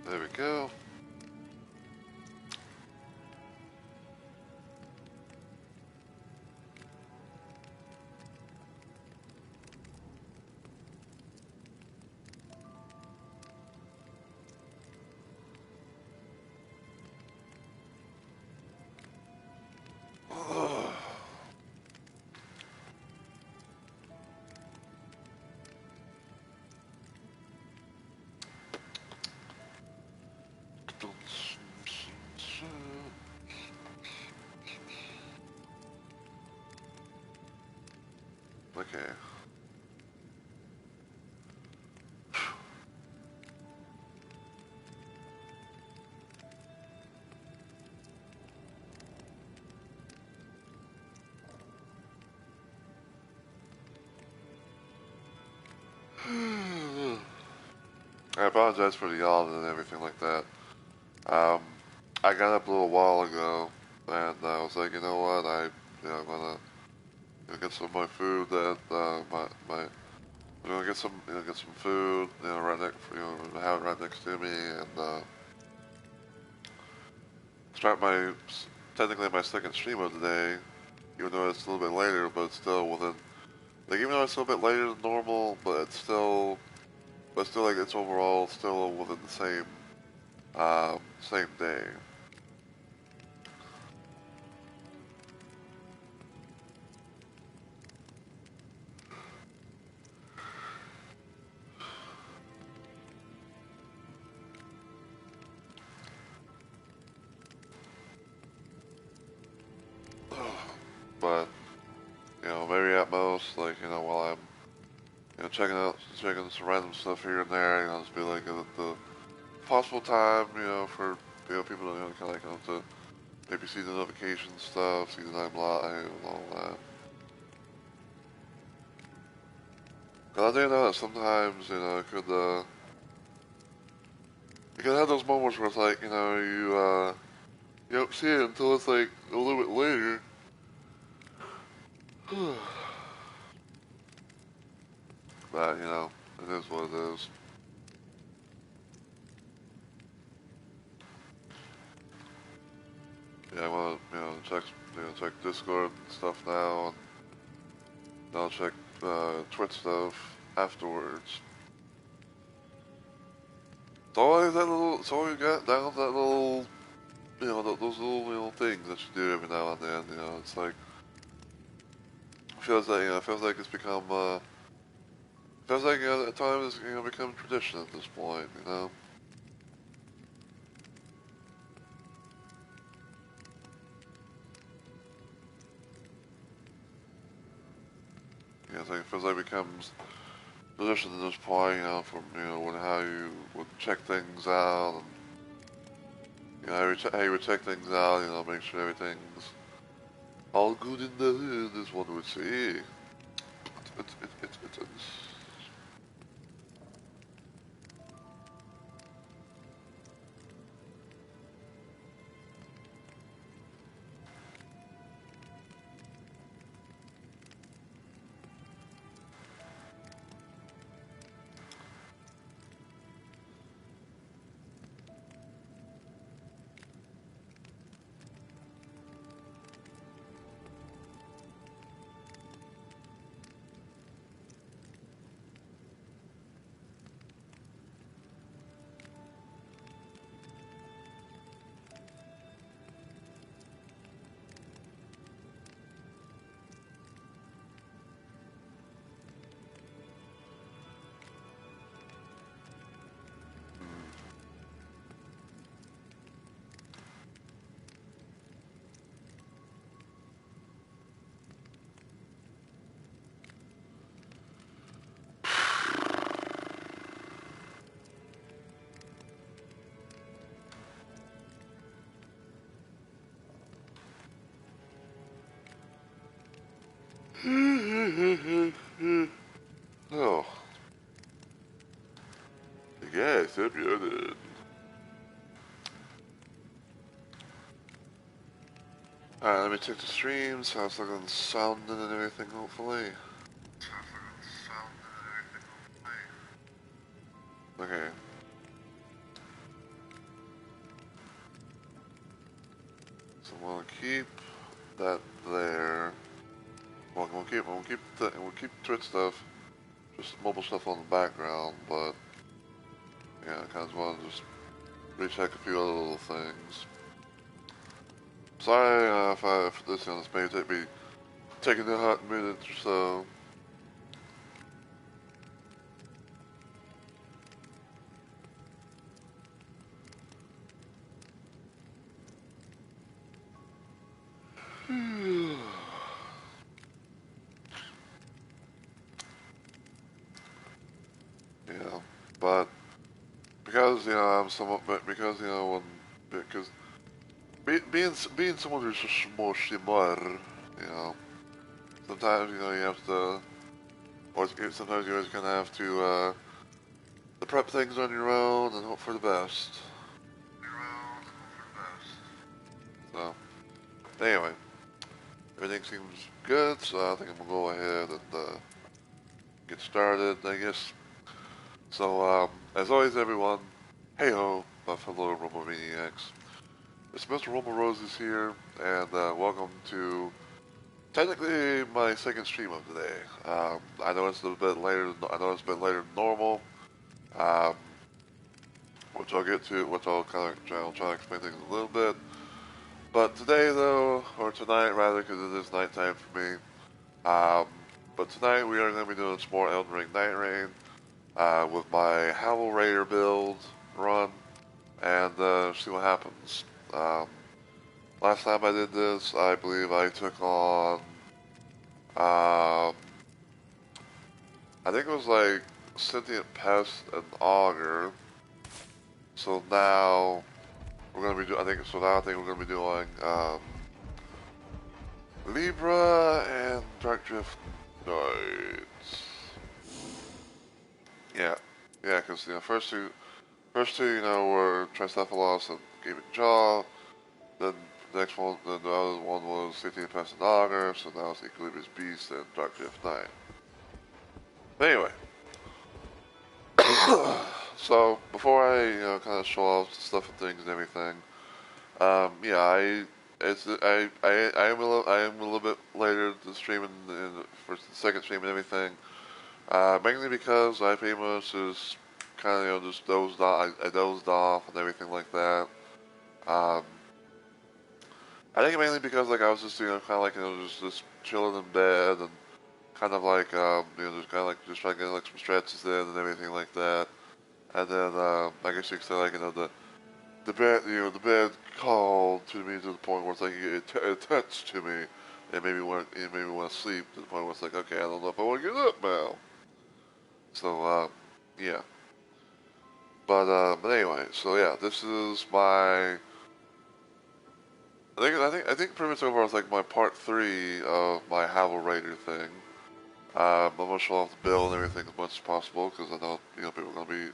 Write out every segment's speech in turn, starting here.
There we go. Okay. I apologize for the yawn and everything like that. I got up a little while ago, and I was like, you know what, I'm gonna get some of my food that, I'm gonna get some food, right next, have it right next to me, and, start technically my second stream of the day, even though it's a little bit later, but it's still within, like, even though it's a little bit later than normal, but it's still, like, it's overall still within the same day. But, maybe at most, like, while I'm, checking some random stuff here and there, just be like, at the possible time, for, people to, kind of like, to maybe see the notification stuff, see that I'm live, and all that. Cause I do know that sometimes, you could have those moments where it's like, you don't see it until it's like a little bit later. But, it is what it is. Yeah, I want to, check Discord and stuff now, and I'll check Twitch stuff afterwards. It's always got down that little, those little, things that you do every now and then, it's like, feels like it's become, feels like, at times it's, become tradition at this point, it feels like it becomes tradition at this point, from, how you would check things out, and, how you would check things out, make sure everything's all good in the hood, as one would say. It's Oh. Yes, hope you're good. Alright, let me check the stream, so it's looking sounding and everything, hopefully. Okay. So we'll keep that there. Well, we'll keep Twitch stuff, just mobile stuff on the background, but yeah, I kind of want to just recheck a few other little things. Sorry if this may take me taking a hot minute or so. Yeah, but because I'm somewhat, because being someone who's just more shimmer, sometimes you have to, or sometimes you always kind of have to prep things on your own and hope for the best. So anyway, everything seems good, so I think I'm gonna go ahead and get started, I guess. So as always, everyone, hey ho, my fellow Robo Maniacs. It's Mr. Robo Rose is here, and welcome to technically my second stream of the day. I know it's a little bit later. I know it's been later than normal, um, which I'll get to. Which I'll kind of try to explain things a little bit. But today, though, or tonight rather, because it is nighttime for me. Um, but tonight we are going to be doing some more Elden Ring Night Rain with my Havel Raider build run, and see what happens. Last time I did this, I believe I took on, I think it was like Sentient Pest and Augur. So now we're gonna be I think we're gonna be doing Libra and Dark Drift Knights. Yeah, yeah, because first two, were Tricephalos and Gaming Jaw. Then the next one, then the other one was Sentient Pest and Augur. So now it's Equilibrious Beast and Dark Drift Knight. But anyway. So before I kind of show off stuff and things and everything, yeah, I am a little bit later to stream for the second stream and everything. Mainly because I pretty much just kind of just dozed off. I dozed off and everything like that. Um, I think mainly because like I was just kind of like just chilling in bed and kind of like just kind of like just trying to get like some stretches in and everything like that. And then, I guess you could say, like, the bed called to me to the point where it's like, it attached to me. It made me want to sleep to the point where it's like, okay, I don't know if I want to get up now. So, yeah. But anyway, so yeah, this is my, I think pretty much overall it's like my part 3 of my Havel Raider thing. I'm gonna show off the build and everything as much as possible, because I know, people are gonna be,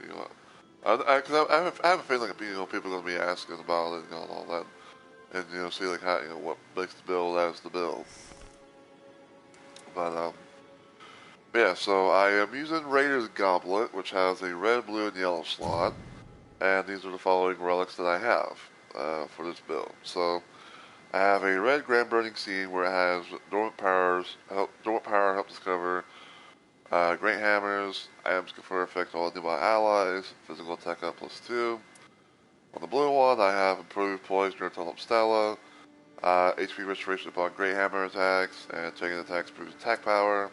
I have a feeling that people are going to be asking about it, and all that, and see like how what makes the build as the build. But yeah, so I am using Raider's Goblet, which has a red, blue, and yellow slot, and these are the following relics that I have for this build. So I have a red Grand Burning Scene where it has dormant power help discover. Great Hammers, items confer effect on all nearby allies, physical attack up +2. On the blue one, I have improved poise during Tunnel Stella, HP restoration upon Great Hammer attacks, and taking attacks improves attack power.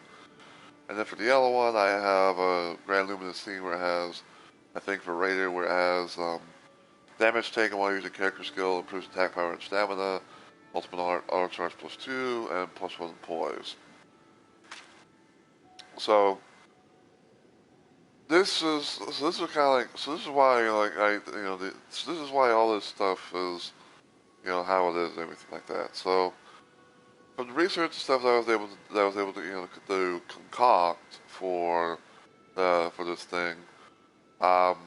And then for the yellow one, I have a Grand Luminous Scene where it has, I think for Raider, where it has damage taken while using character skill, improves attack power and stamina, ultimate auto charge +2, and +1 poise. So this is kind of like this is why this is why all this stuff is how it is and everything like that. So from the research and stuff that I was able to concoct for this thing, um,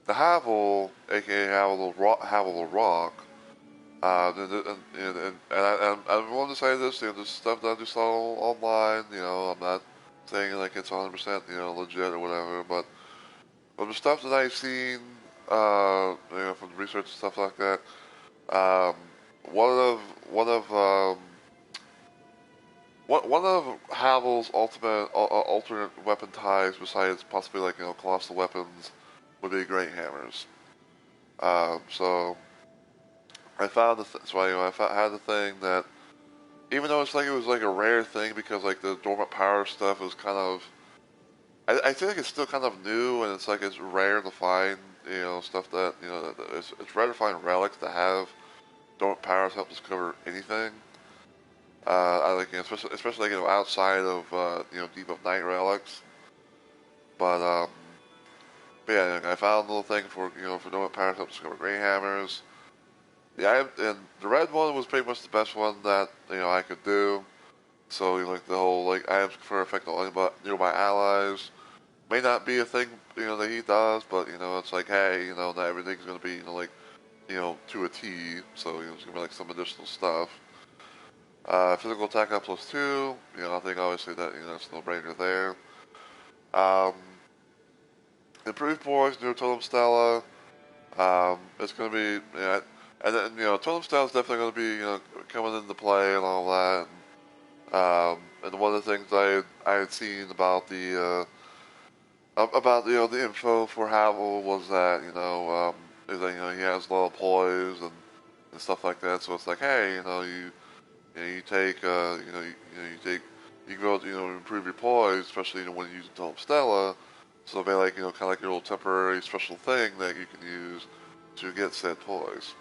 the Havel, aka Havel the Rock, I want to say this, this stuff that I just saw online, I'm not saying like it's 100% legit or whatever, but from the stuff that I've seen, from the research and stuff like that, one of one of one of Havel's alternate weapon types, besides possibly like colossal weapons, would be great hammers. So I found so had the thing that even though it was like a rare thing because like the dormant power stuff was kind of I feel like it's still kind of new and it's like it's rare to find stuff that it's rare to find relics that have dormant powers help discover anything. I like especially like outside of deep of night relics. But yeah, I found a little thing for for dormant powers help discover great hammers. And the red one was pretty much the best one that I could do. So like the whole like items confer effect on nearby allies may not be a thing that he does, but it's like hey not everything's gonna be like to a T. So it's gonna be like some additional stuff. Physical attack up +2. I think obviously that that's no brainer there. Um, improved poise, new totem stella. It's gonna be and then totem stella is definitely gonna be coming into play and all that. And one of the things I had seen about the the info for Havel was that is that he has a lot of poise and stuff like that. So it's like hey you take you take you can go improve your poise, especially when you use Totem Stella. So it'll be like kind of like your little temporary special thing that you can use to get said poise.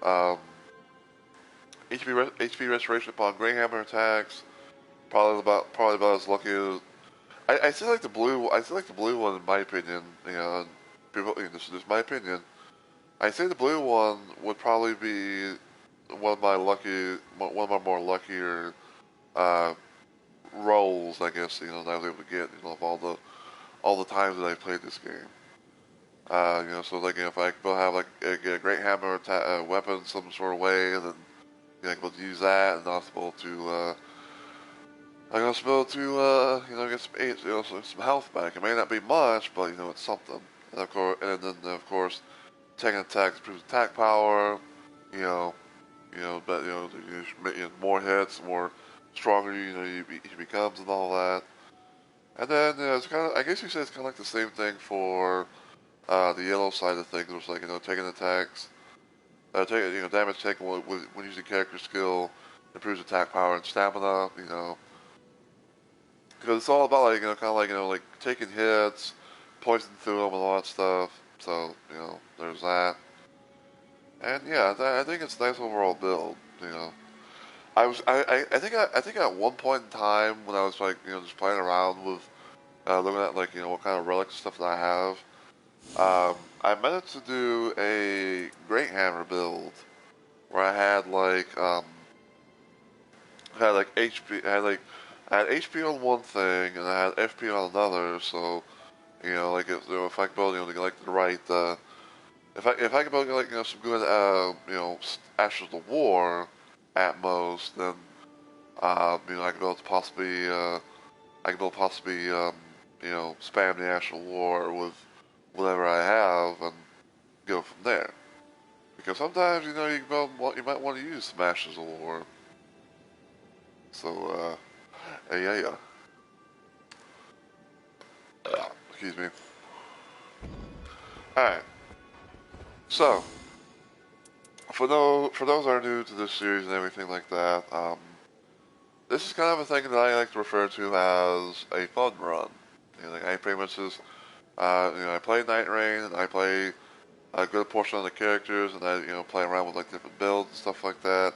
Um, HP restoration upon Greyhammer attacks. Probably about as lucky as I feel like the blue. I feel like the blue one, in my opinion. People. This is my opinion. I say the blue one would probably be one of my more luckier uh, roles. I guess that I was able to get of all the times that I played this game. So like if I could have like get a great hammer weapon some sort of way, and then I could use that, and also able to I'm also able to get some health back. It may not be much, but it's something. And then of course taking attacks improves attack power. You know, but more hits, more stronger he becomes and all that. And then it's kind of I guess you say it's kind of like the same thing for the yellow side of things, which is like taking attacks, damage taken when using character skill improves attack power and stamina. Because it's all about like kind of like like taking hits, poison through them and all that stuff. So there's that. And yeah, I think it's a nice overall build. I think at one point in time when I was like just playing around with looking at like what kind of relics stuff that I have, I managed to do a Great Hammer build where I had like HP, I had HP on one thing and I had FP on another. So if I could build to get like the right if I could build like some good Ashes of War at most, then I could build I could build possibly spam the Ashes of War with whatever I have and go from there. Because sometimes you might want to use some Ashes of War. So yeah. Excuse me. All right. So for those that are new to this series and everything like that, this is kind of a thing that I like to refer to as a fun run. Like I pretty much just I play Night Rain and I play a good portion of the characters and I play around with like different builds and stuff like that.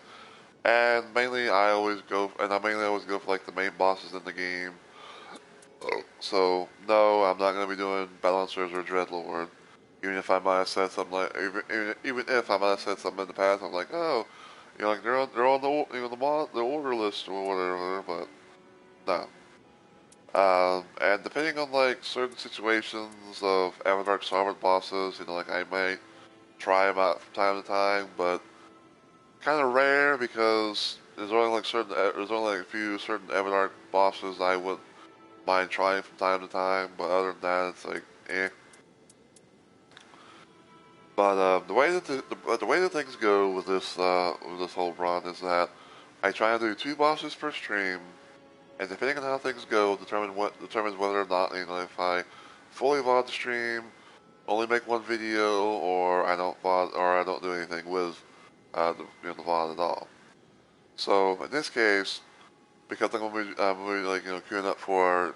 And mainly I mainly always go for like the main bosses in the game. So no, I'm not gonna be doing Balancers or Dreadlord. Even if I might have said something like, even if I might have said something in the past, I'm like, oh, like they're on the the order list or whatever. But no. And depending on like certain situations of Avatar Sovereign bosses, like I might try them out from time to time, but kind of rare because there's only like a few certain Avatar bosses I would mind trying from time to time, but other than that, it's like, eh. But the way that things go with this whole run is that I try to do 2 bosses per stream, and depending on how things go, determines whether or not, if I fully VOD the stream, only make 1 video, or I don't VOD, or I don't do anything with the VOD at all. So in this case, because I'm gonna be like queuing up for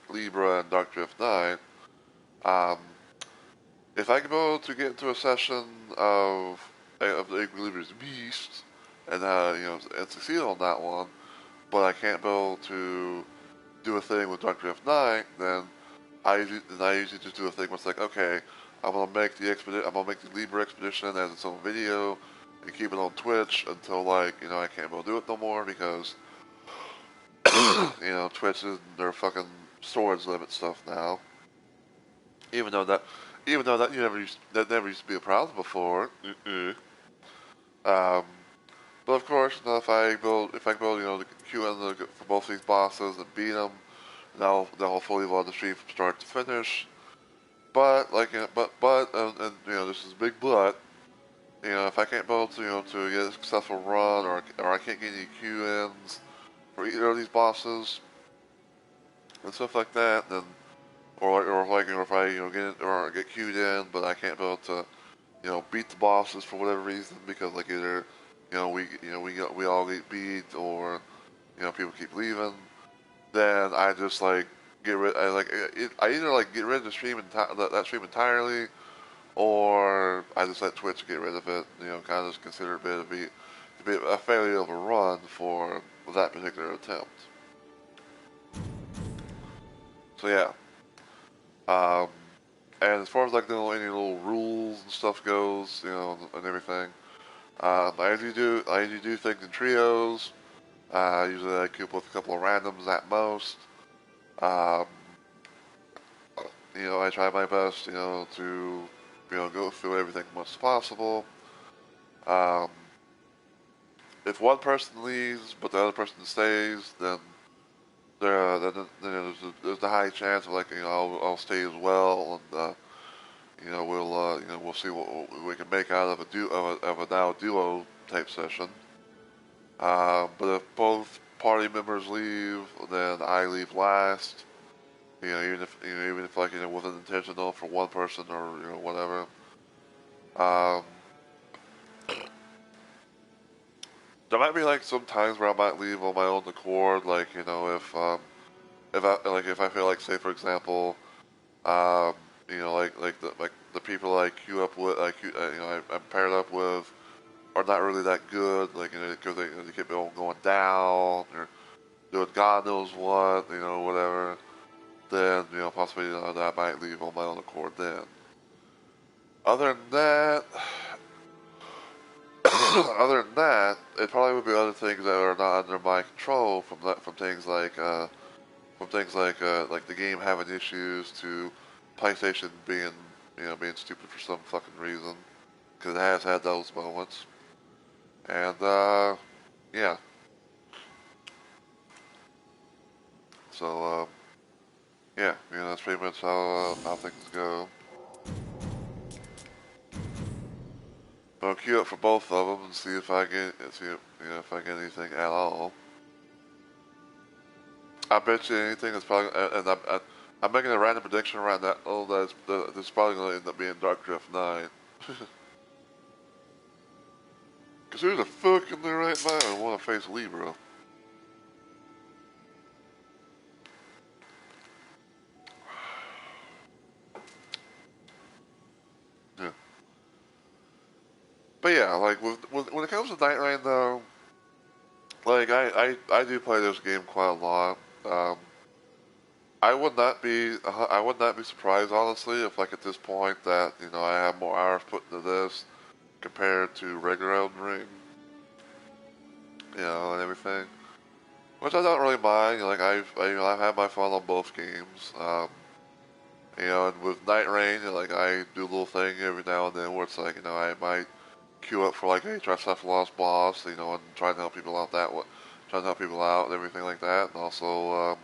Libra and Dark Drift 9, um, if I can be able to get into a session of the Equilibrium's Beast and and succeed on that one, but I can't be able to do a thing with Dark Drift 9, then I usually just do a thing where it's like, okay, I'm gonna make the Libra expedition as its own video and keep it on Twitch until I can't be able to do it no more because Twitch is their fucking storage limit stuff now. Even though that that never used to be a problem before. Um, but of course, if I build the queue in for both these bosses and beat them, that'll fully load the stream from start to finish. But this is a big but. If I can't build to get a successful run, or I can't get any queue ins for either of these bosses and stuff like that, then if I get queued in, but I can't be able to beat the bosses for whatever reason because either we all get beat or people keep leaving, then I just get rid I either get rid of the stream that stream entirely, or I just let Twitch get rid of it. Kind of just consider it to be a failure of a run for that particular attempt. So yeah. Um, and as far as any little rules and stuff goes, and everything, I usually do things in trios. Usually I keep with a couple of randoms at most. Um, I try my best, to go through everything as much as possible. Um, if one person leaves but the other person stays, then there's a high chance of I'll stay as well, and we'll see what we can make out of a now duo type session. But if both party members leave, then I leave last. Even if wasn't intentional for one person or whatever. Um, there might be some times where I might leave on my own accord, if I feel say for example, the people I queue up with, I'm paired up with, are not really that good, because they keep on going down or doing God knows what, whatever. Then possibly that I might leave on my own accord then. Other than that, it probably would be other things that are not under my control, from things like the game having issues to PlayStation being stupid for some fucking reason, because it has had those moments. And yeah. So yeah, that's pretty much how things go. But I'll queue up for both of them and see if I get anything at all. I bet you anything is probably, and I'm making a random prediction around that. Oh, that's probably going to end up being Dark Drift 9. Because who the fuck in their right mind would want to face Libra? Yeah. But yeah, when it comes to Night Rain though, I do play this game quite a lot. I would not be surprised honestly if at this point that I have more hours put into this compared to regular Elden Ring, and everything, which I don't really mind. I've had my fun on both games. And with Night Rain, I do a little thing every now and then where it's I might queue up for a Tricephalus boss, and try to help people out trying to help people out and everything like that, and also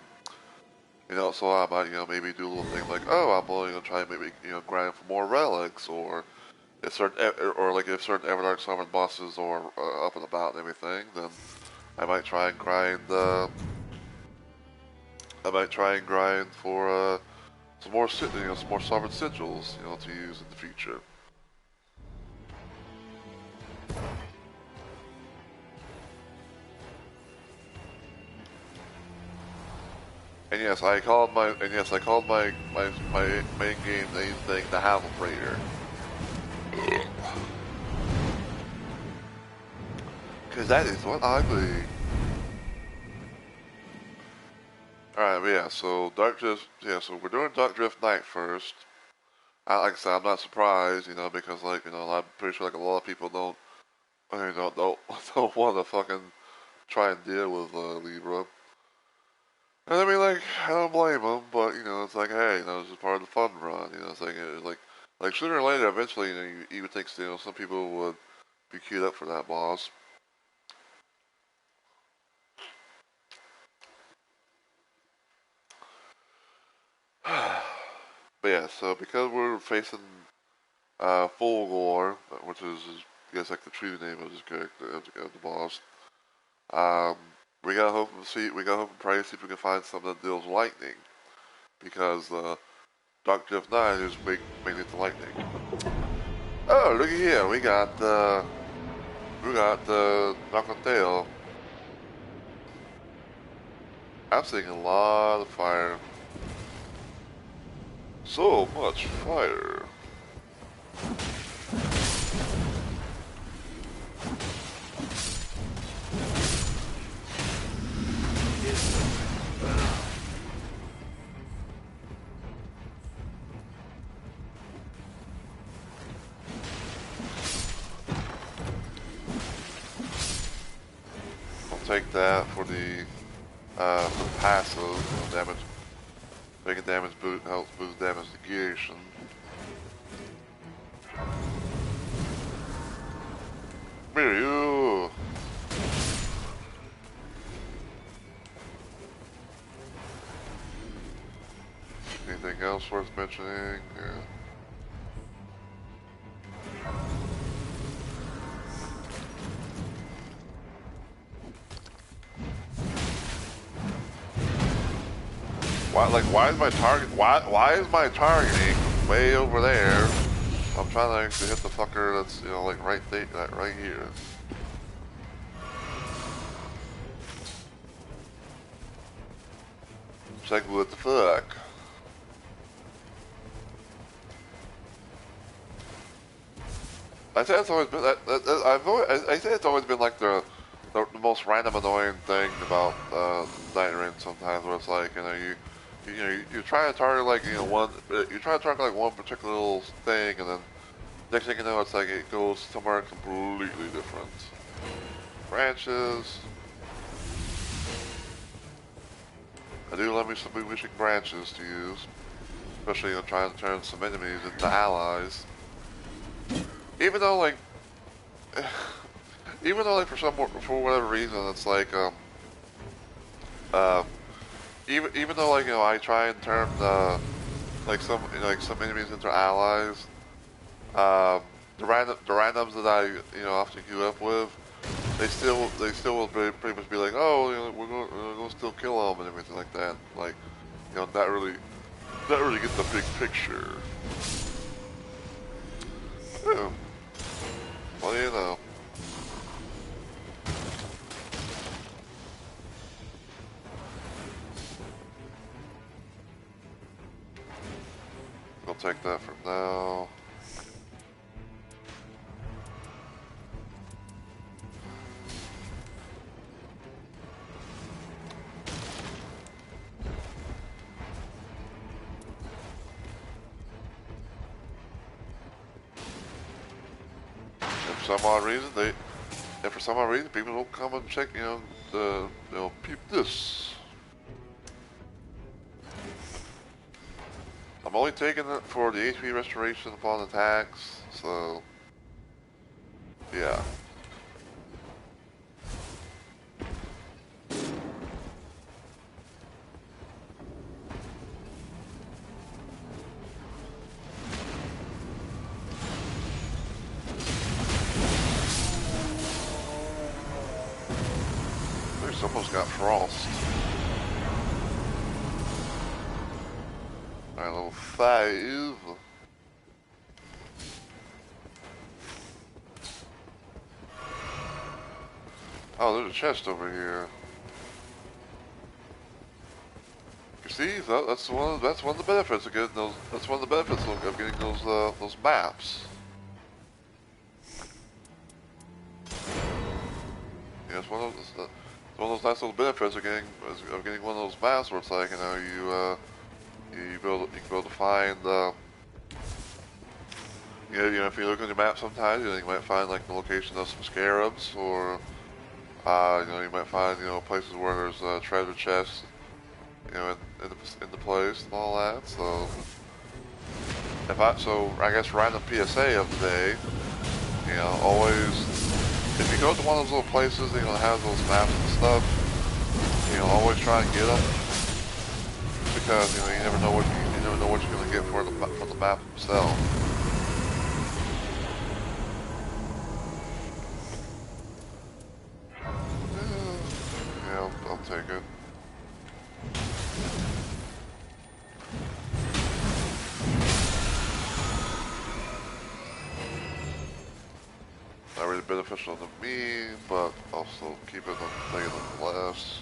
so I might maybe do a little thing oh, I'm going to try and maybe grind for more relics, or if certain or like if certain Everdark Summon bosses are up and about and everything, then I might try and grind. I might try and grind for some more some more sovereign sigils, to use in the future. And yes, I called my main game name thing the Havel Raider. Cause that is what I believe. Alright, but yeah, so so we're doing Dark Drift Night first. Like I said, I'm not surprised, because I'm pretty sure like a lot of people don't don't want to fucking try and deal with Libra. And I mean, like, I don't blame them, but it's like, hey, it's just part of the fun run. It's like sooner or later, eventually, you would think, some people would be queued up for that boss. But yeah, so because we're facing Full Gore, which is, I guess, like the true name of this character, of the boss, we gotta hope and pray to see if we can find something that deals lightning, because Dark Drift 9 is mainly to lightning. Oh, looky here, we got Knock on Tail. I'm seeing a lot of fire. So much fire. I'll take that for the passive damage. Making damage helps boost damage negation. Mirror. Anything else worth mentioning? Yeah. Why is my target? Why is my targeting way over there? I'm trying to actually hit the fucker that's like right here. It's like, what the fuck? I say it's always been I say it's always been like the most random annoying thing about Night Rain sometimes, where it's like you try to target like you try to target like one particular little thing, and then next thing you know it's like it goes somewhere completely different. Branches. I do love me some bewitching branches to use, especially trying to turn some enemies into allies. Even though like for whatever reason it's like even though like I try and turn some enemies into allies, the randoms that I often queue up with, they still will pretty much be like, oh, we're gonna still kill them and everything like that, like not really get the big picture. Yeah. Well, I'll take that for now. For some odd reason, people don't come and check, peep this. I'm only taking it for the HP restoration upon attacks, so yeah. almost got frost. Alright, level 5. Oh, there's a chest over here. You see, that's one of the benefits of getting those. That's one of the benefits of getting those maps. Yeah, it's one of those nice little benefits of getting one of those maps where it's like, you know, you can be able to find you know, if you look on your map sometimes, you might find like the location of some scarabs, or you know, you might find, you know, places where there's treasure chests, you know, in the place and all that. So I guess random PSA of the day, you know, always, if you go to one of those little places, you know, that has those maps and stuff, you know, always try and get them, because, you know, you never know what you're gonna get from the map itself. Yeah, I'll take it. Not really beneficial to me, but also keep it on thing nonetheless.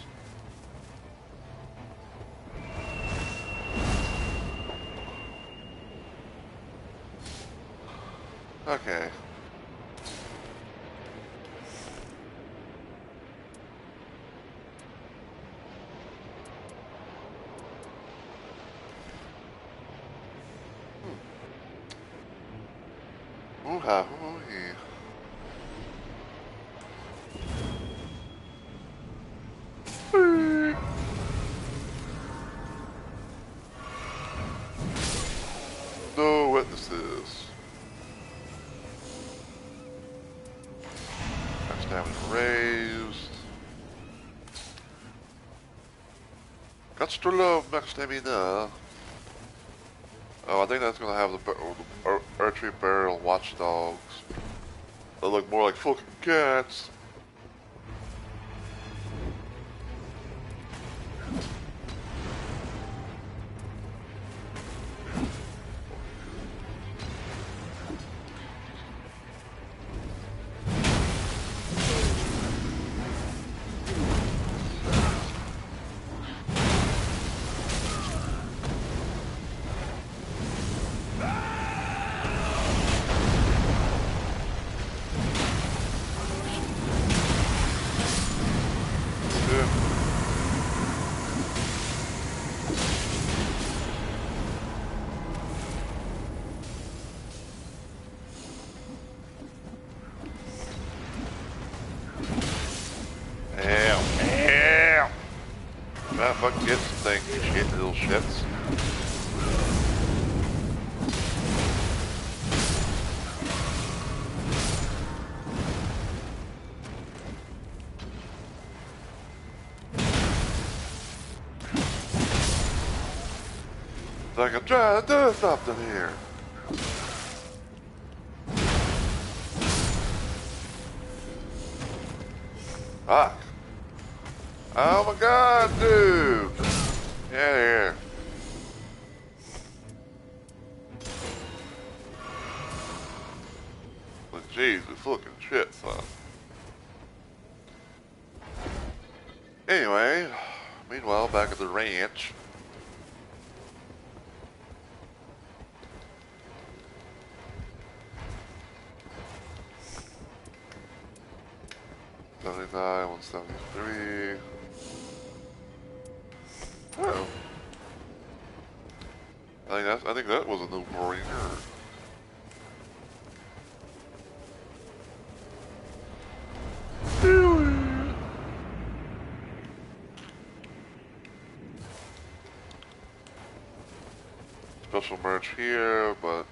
Okay. Ooh-ha, ooh-hee. No witnesses. Max damage raised. Got to love max stamina. Oh, I think that's gonna have the archery barrel watchdogs. They look more like fucking cats. Fucking get some things, you shit little shits. Like I'm trying to do something here. Fuck. Oh my god, dude! Get out of here. But Jesus fucking shit, son. Anyway, meanwhile, back at the ranch. $79, 173. Oh. I think that was a no-brainer. Special merch here, but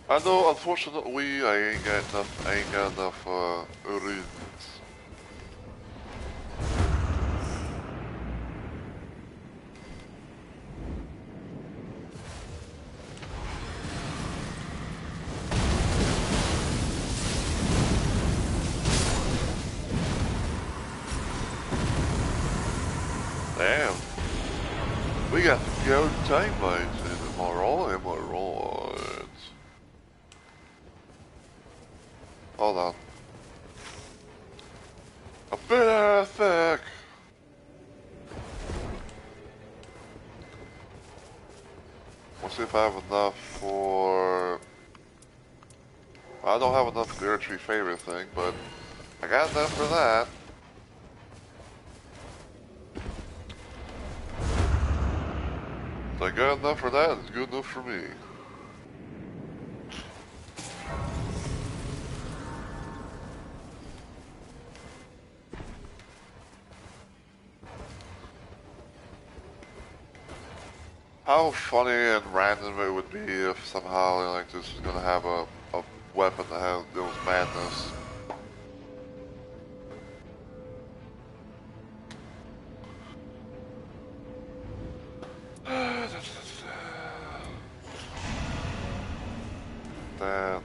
I know, unfortunately, I ain't got enough runes. We got the G.O.A.T tank mines in. Am I right? Am I right? Hold on. A bit thick. Let's see if I have enough for... I don't have enough for the archery favorite thing, but I got enough for that. If I got enough for that, it's good enough for me. How funny and random it would be if somehow like this is gonna have a weapon that has those madness. That.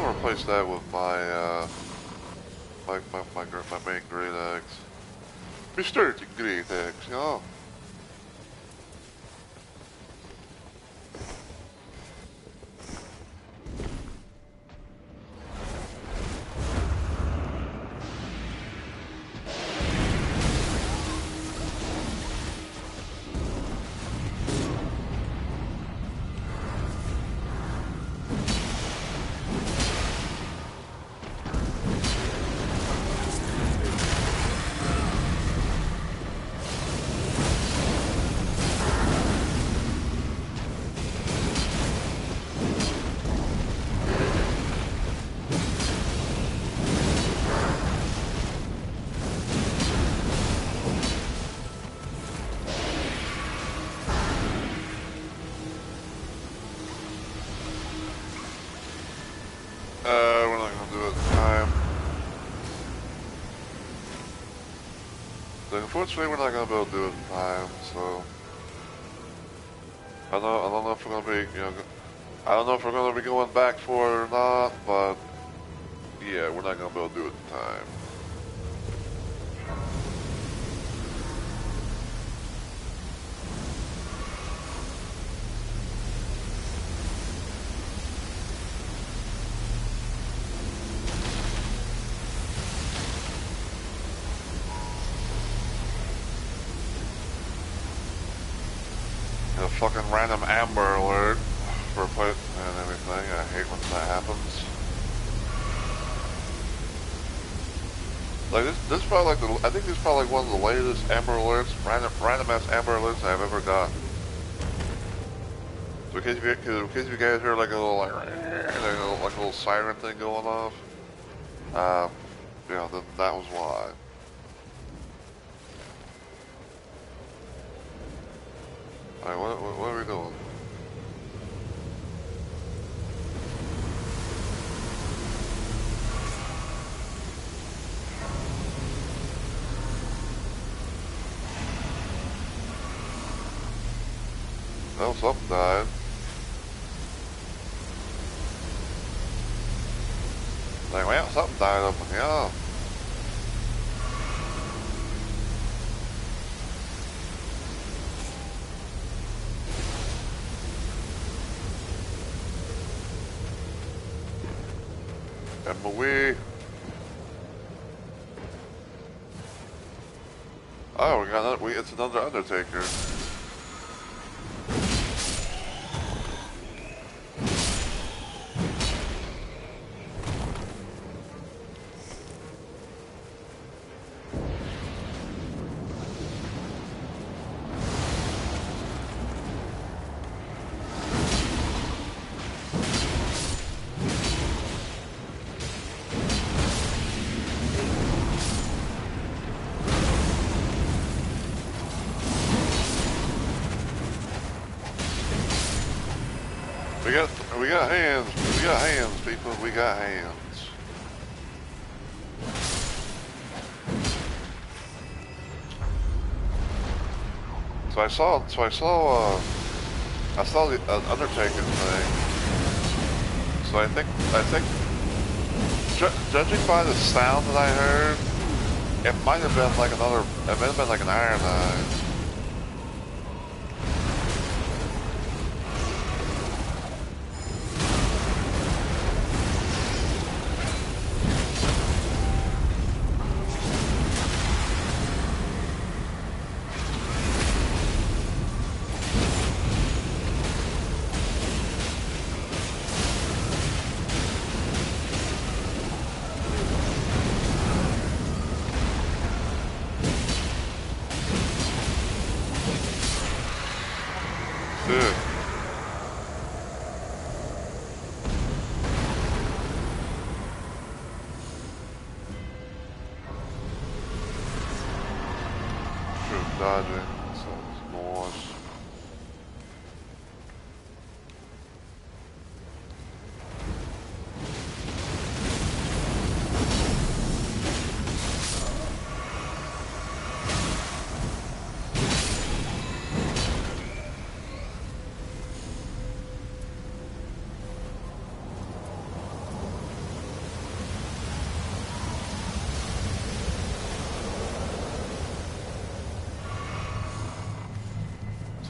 Replace that with my my main great axe. My starting great axe, yeah. We're not gonna do it in time. So unfortunately, we're not gonna be able to do it in time. So I don't know if we're gonna be, I don't know if we're gonna be going back for it or not. But yeah, we're not gonna be able to do it in time. A fucking random Amber Alert for put and everything. I hate when that happens. Like this is probably like I think this is probably like one of the latest Amber Alerts, random ass Amber Alerts I've ever gotten. So in case you guys hear like a little like a little siren thing going off, yeah, then that was why. Alright, what are we doing? Well, something died. Like, well, something died up in here. And we... Oh, we got another, it's another Undertaker. We got hands. We got hands, people. We got hands. So I saw the Undertaker thing. So I think, judging by the sound that I heard, it might have been like an Iron Eyes. Dodging, so it's nice.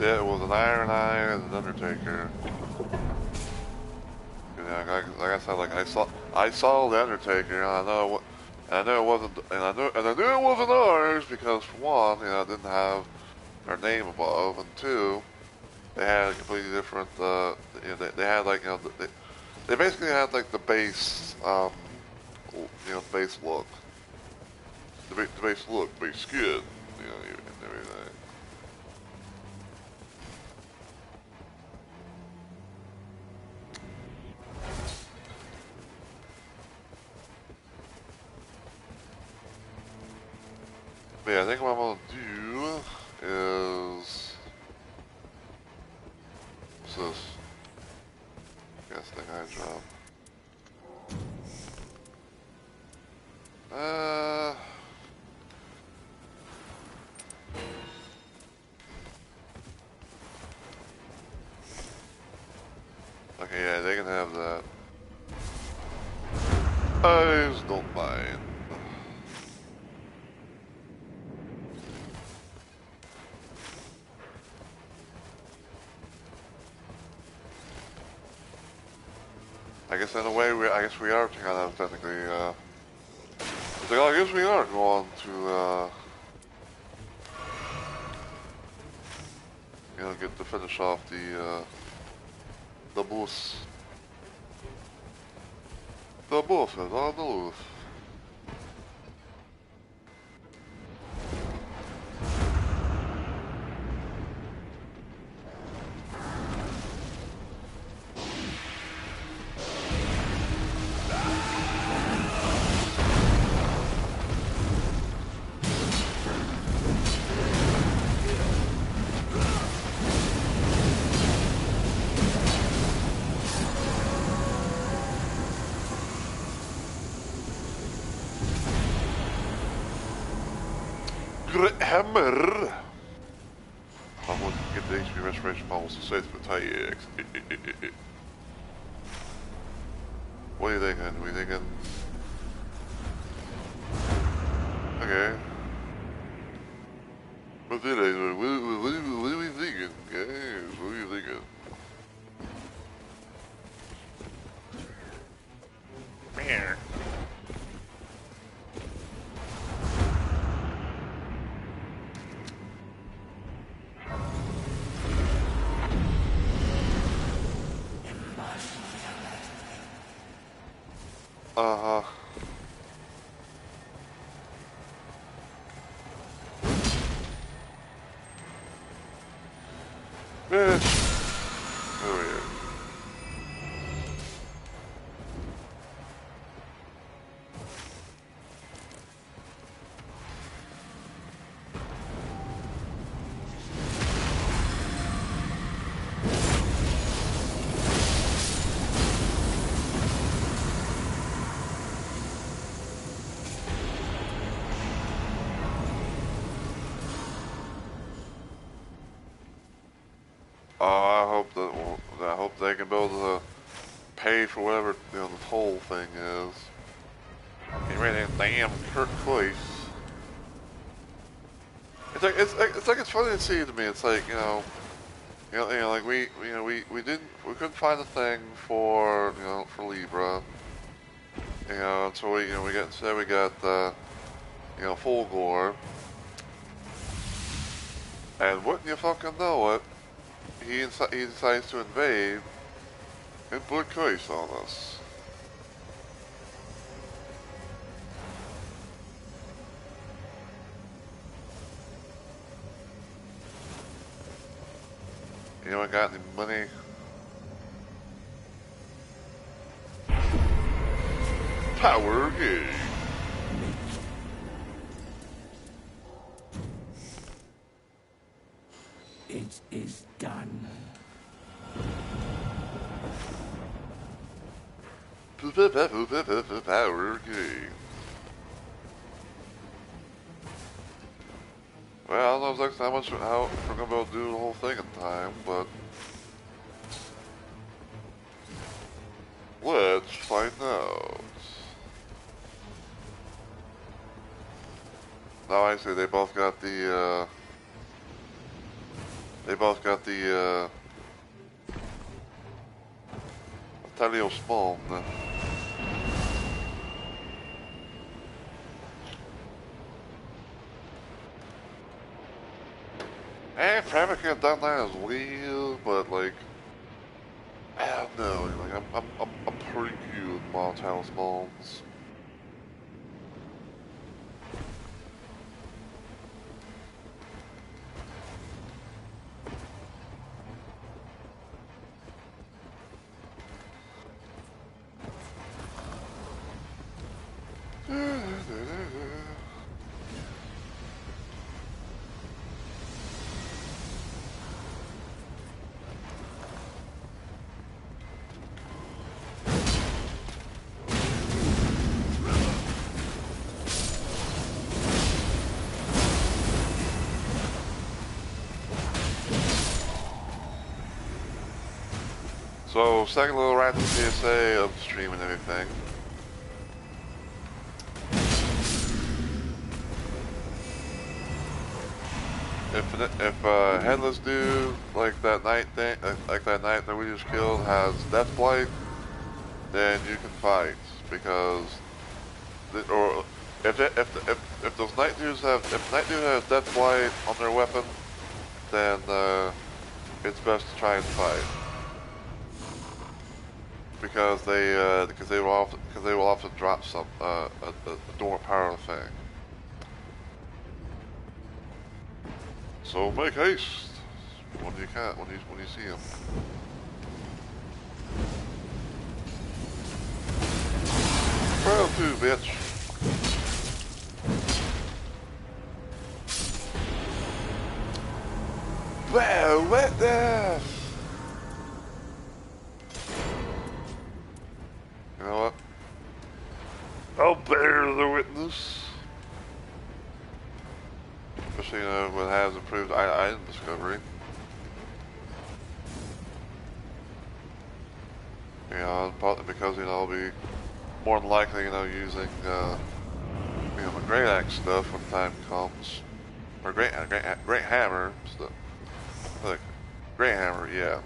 Yeah, it was an Iron Eye and an Undertaker. Yeah, like I said, like I saw the Undertaker, and I know it wasn't, and I knew it wasn't ours because for one, it didn't have our name above, and two, they had a completely different. They had like they basically had like the base, base look, the base look, base skin, and everything. But yeah, I think what I'm gonna do is what's this? Gas thing I dropped. Okay, yeah, they can have that. I just don't mind. I guess in a way, I guess we are kind of technically, I guess we are going to, get to finish off the boss. The boss is on the loose. Hammer! I'm looking to get the HP restoration models to save the TIEX. What are you thinking? Are we thinking... Okay. What are we thinking, guys? What are you thinking? Here. Uh-huh. Bitch. Over here. they can be able to pay for whatever the whole thing is. Get rid of that damn Kurt Cloyce. It's funny to see to me. It's like like we couldn't find a thing for for Libra. So we got instead we got full gore. And wouldn't you fucking know it, he decides to invade and put curse on us. I got any money? Power game. It is done. Power game. Well, I don't know exactly how we're gonna be able to do the whole thing in time, but let's find out. Now I see they both got the Talio Spawn. I probably could have done that as well, but like, I don't know. Like, I'm pretty good with Montana Spawns. So, second little random PSA of the stream and everything. If Headless Dude, like that night thing, like that night that we just killed, has Death Blight, then you can fight, because, or if those night dudes have, if night dude has Death Blight on their weapon, then it's best to try and fight. Because they will often drop some a door power thing. So make haste when you can when you see him. Round 2, bitch. Wow, what the? You know what? I'll bear the witness. Especially, when it has improved item discovery. Partly because, I'll be more than likely, using, my Great Axe stuff when the time comes. Or Great Hammer stuff. Like, Great Hammer, yeah,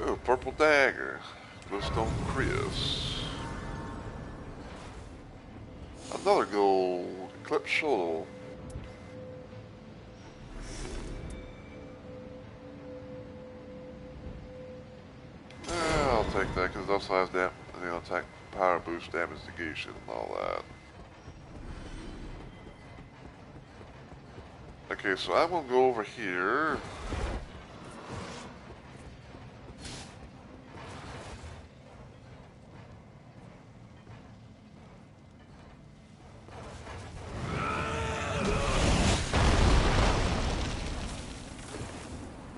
Ooh, purple dagger. Glowstone Chris. Another gold. Eclipse shuttle. I'll take that because it also has attack power boost, damage negation, and all that. Okay, so I'm gonna go over here.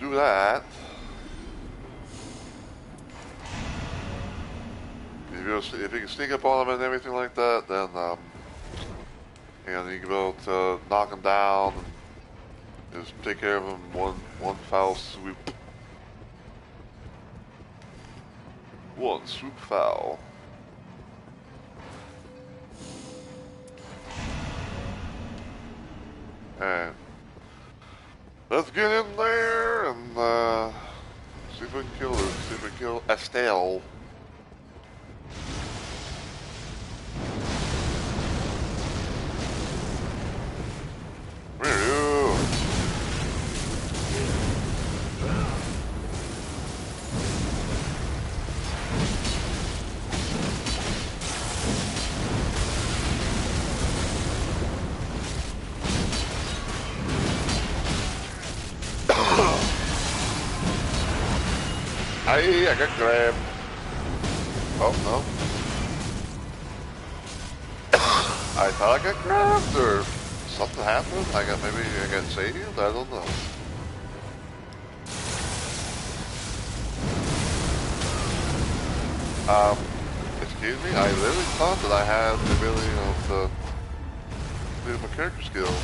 Do that. if you can sneak up on them and everything like that, then and you can be able to knock them down and just take care of them one foul swoop. One swoop foul. And let's get in there and see if we can kill her. See if we can kill Estelle. Hey, I got grabbed. Oh, no. I thought I got grabbed or something happened. Maybe I got saved. I don't know. Excuse me. I literally thought that I had the ability to do my character skill.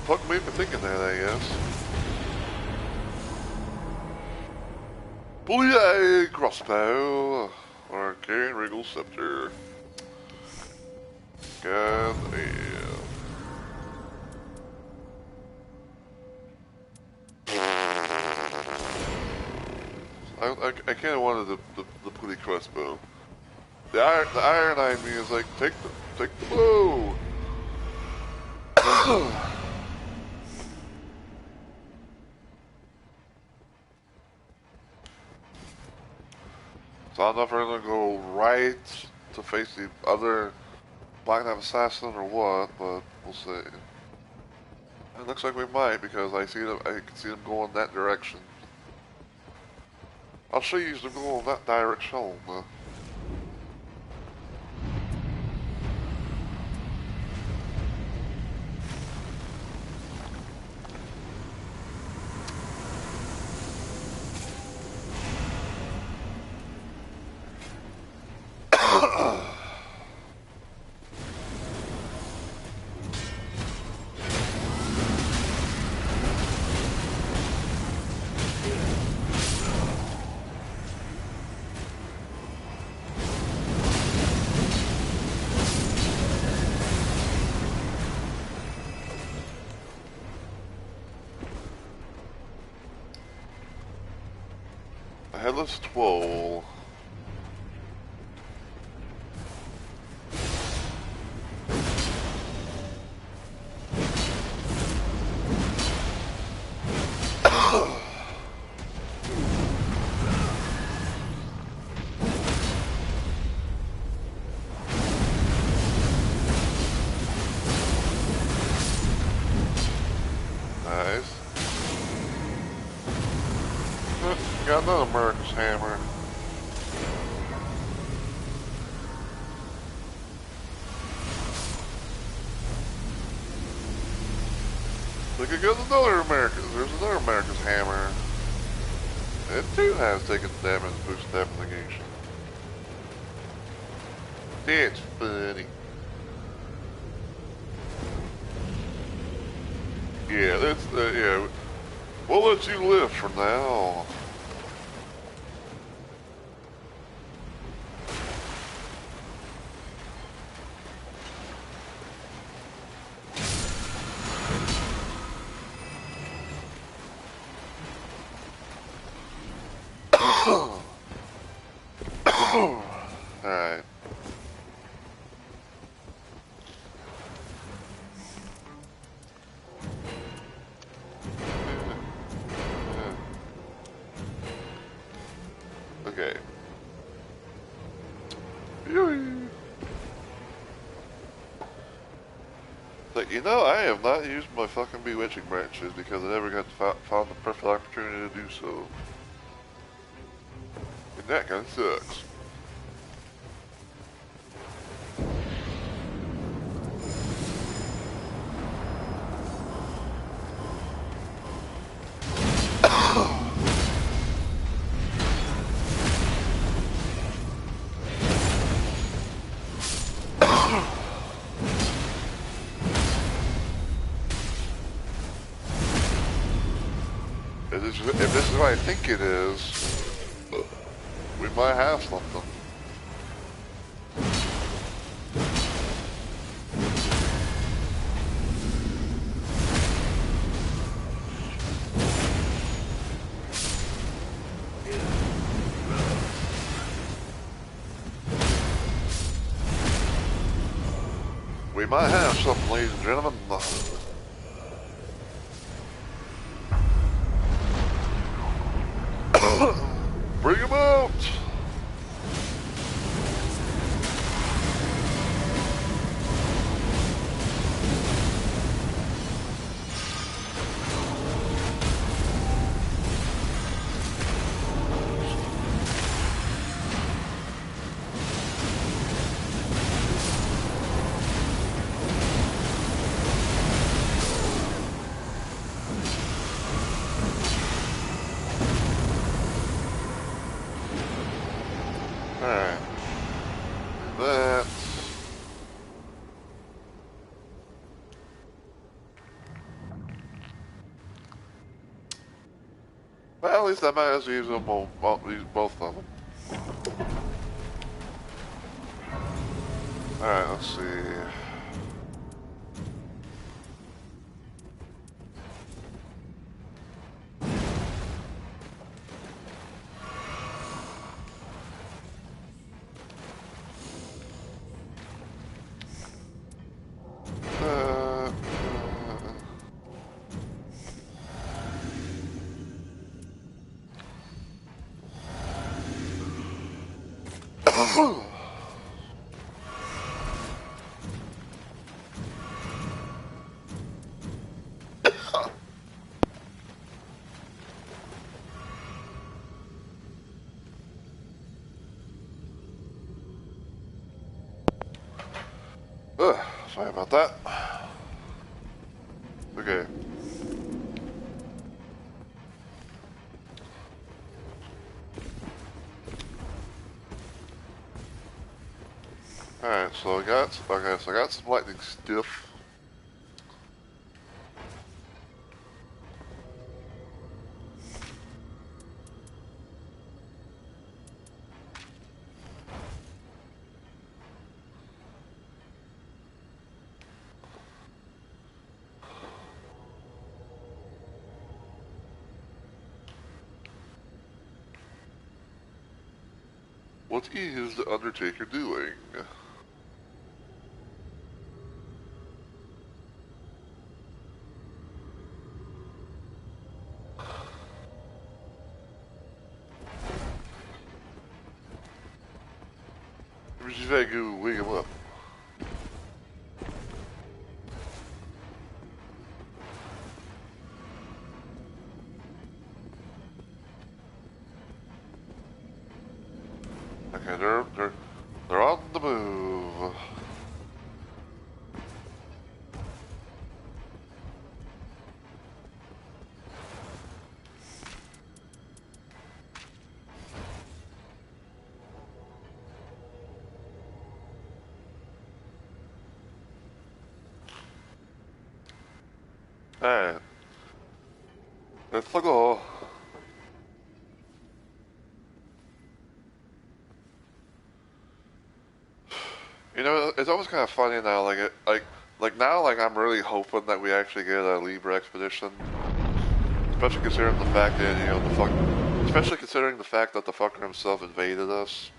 Fuck me for thinking that, I guess. Booyah! Crossbow. Or Karen Regal Scepter. God damn. I kind of wanted the pretty crossbow. The iron eye me is like, take the bow. So I don't know if we're gonna go right to face the other Black Knight Assassin or what, but we'll see. It looks like we might because I can see them going that direction. I'll show you them going that direction. Headless Twirl. Nice. Got another America's Hammer. Look at there's another America's Hammer. It too has taken damage, boost damage negation. That's funny. Yeah, that's yeah. We'll let you live for now. Alright. Okay. Like, you know, I have not used my fucking bewitching branches because I never got found the perfect opportunity to do so. And that kind of sucks. if this is what I think it is, we might have something. We might have something, ladies and gentlemen. Bring him out! Alright. That. Well, at least I might as well use them use both of them. Alright, let's see. Sorry about that. Okay. Alright, so I got some lightning stiff. What is the Undertaker doing? Just gotta go wake him up. Okay, they're on the move. Alright. Let's go. You know, it's always kind of funny now, like now, like I'm really hoping that we actually get a Libra expedition. Especially considering the fact that, you know, especially considering the fact that the fucker himself invaded us.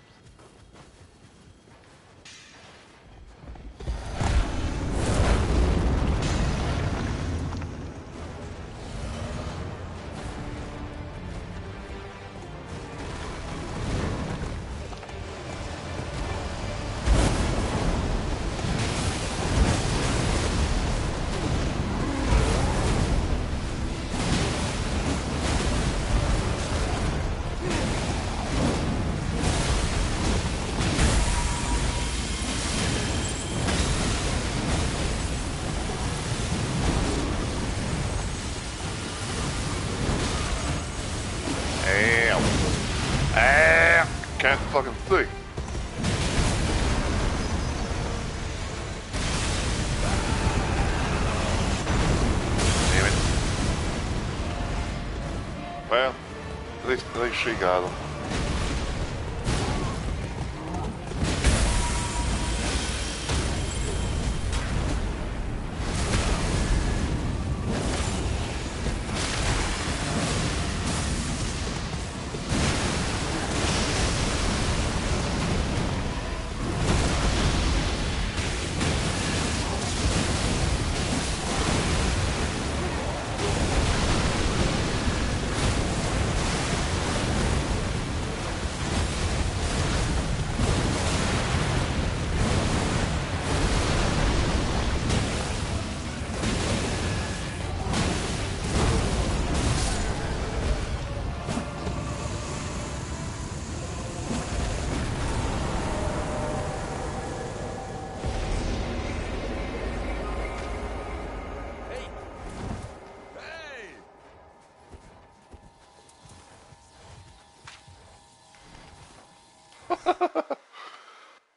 at least she got him.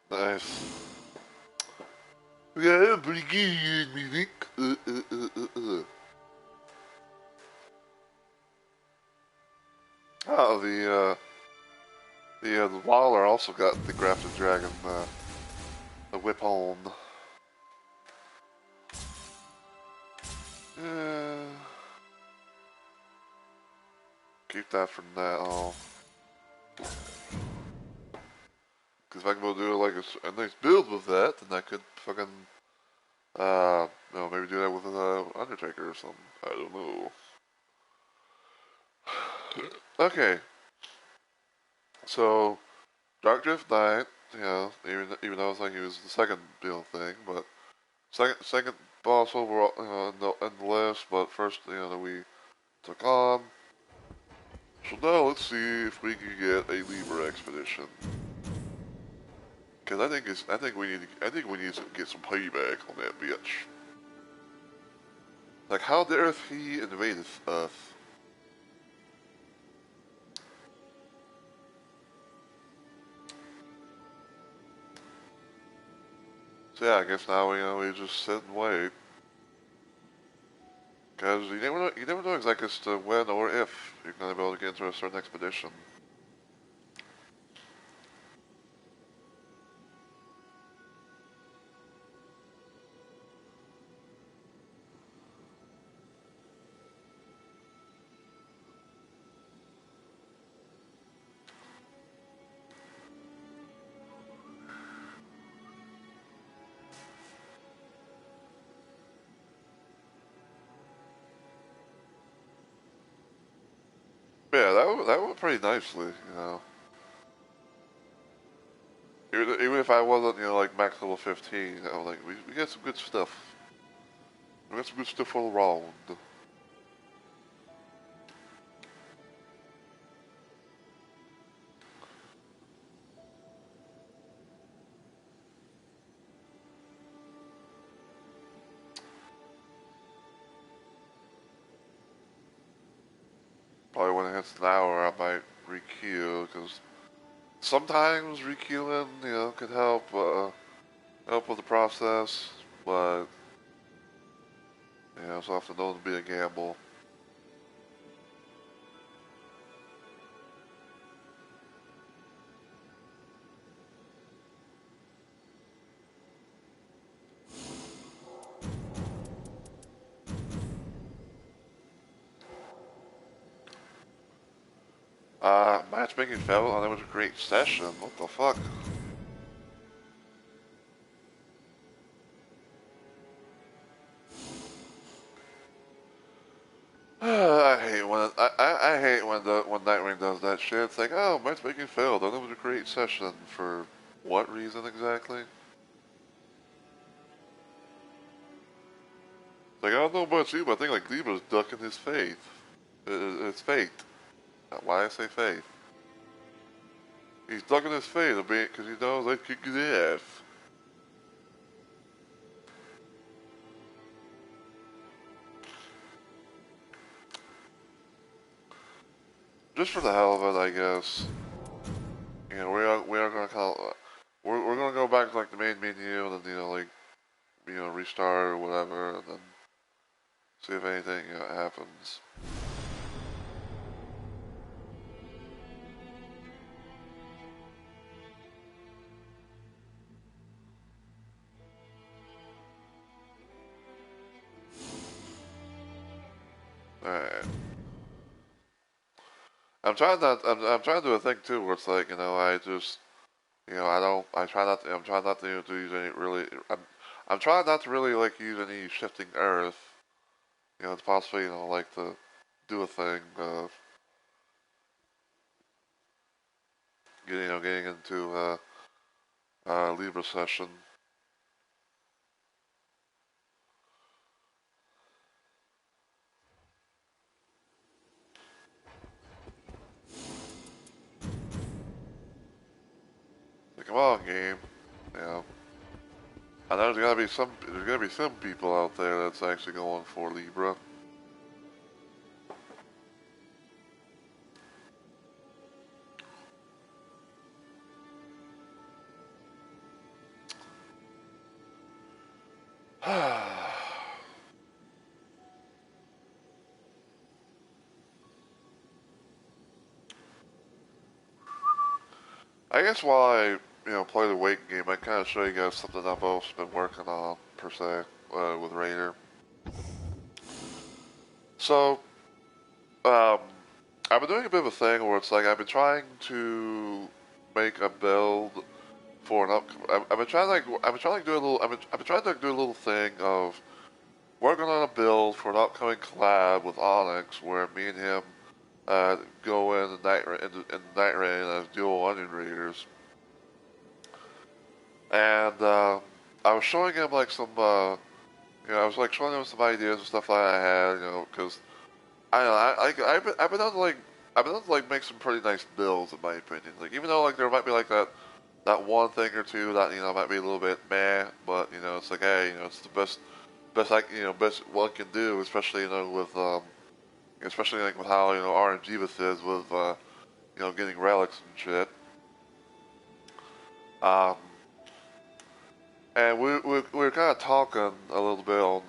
Nice. Yeah, I'm pretty good, me think. Oh, the Waller also got the Grafted Dragon, the whip on. Yeah. Keep that for now. Because if I can go do like a nice build with that, then I could fucking, maybe do that with an Undertaker or something. I don't know. Okay. So, Dark Drift Knight, even though it's like he was the second build thing, but second boss overall, in the list, but first, that we took on. So now let's see if we can get a Libra expedition. Cause I think we need to get some payback on that bitch. Like, how dare he invade us? So yeah, I guess now we just sit and wait. Cause you never know exactly as to when or if you're gonna be able to get into a certain expedition. Yeah, that went pretty nicely, Even if I wasn't, like max level 15, like we got some good stuff. We got some good stuff all around. Probably when it hits an hour, I might requeue, because sometimes requeuing, could help with the process, but, it's often known to be a gamble. Matchmaking failed, and it was a great session. What the fuck? I hate when I hate when Nightwing does that shit. It's like, oh, matchmaking failed, and it was a great session for what reason exactly? Like, I don't know about you, but I think like Libra's ducking his faith. It's fate. Why I say faith? He's ducking his faith a bit because he knows they kick his ass. Just for the hell of it, I guess. We are gonna call. We're gonna go back to like the main menu and then restart or whatever, and then see if anything happens. I'm trying to do a thing too where it's like, I just, I try not to, I'm trying not to use any really, I'm trying not to really like use any shifting earth. It's possibly, like to do a thing of getting into Libra session. Like, come on, game. You know, I know there's gotta be some people out there that's actually going for Libra. I guess while I, play the waiting game, I kind of show you guys something I've also been working on, per se, with Raider. So, um, I've been doing a bit of a thing where it's like I've been trying to make a build for an up. I've been trying like do a little. I've been trying to do a little thing of working on a build for an upcoming collab with Onyx, where me and him go in the night rain as dual onion raiders. And I was showing him like some, I was like showing him some ideas and stuff that I had, because I don't know, I've been able to like, I've been able to like make some pretty nice builds in my opinion. Like even though like there might be like that one thing or two that might be a little bit meh, but it's like hey, it's the best one can do, especially with especially like with how RNG is with getting relics and shit. Um, And we were kind of talking a little bit on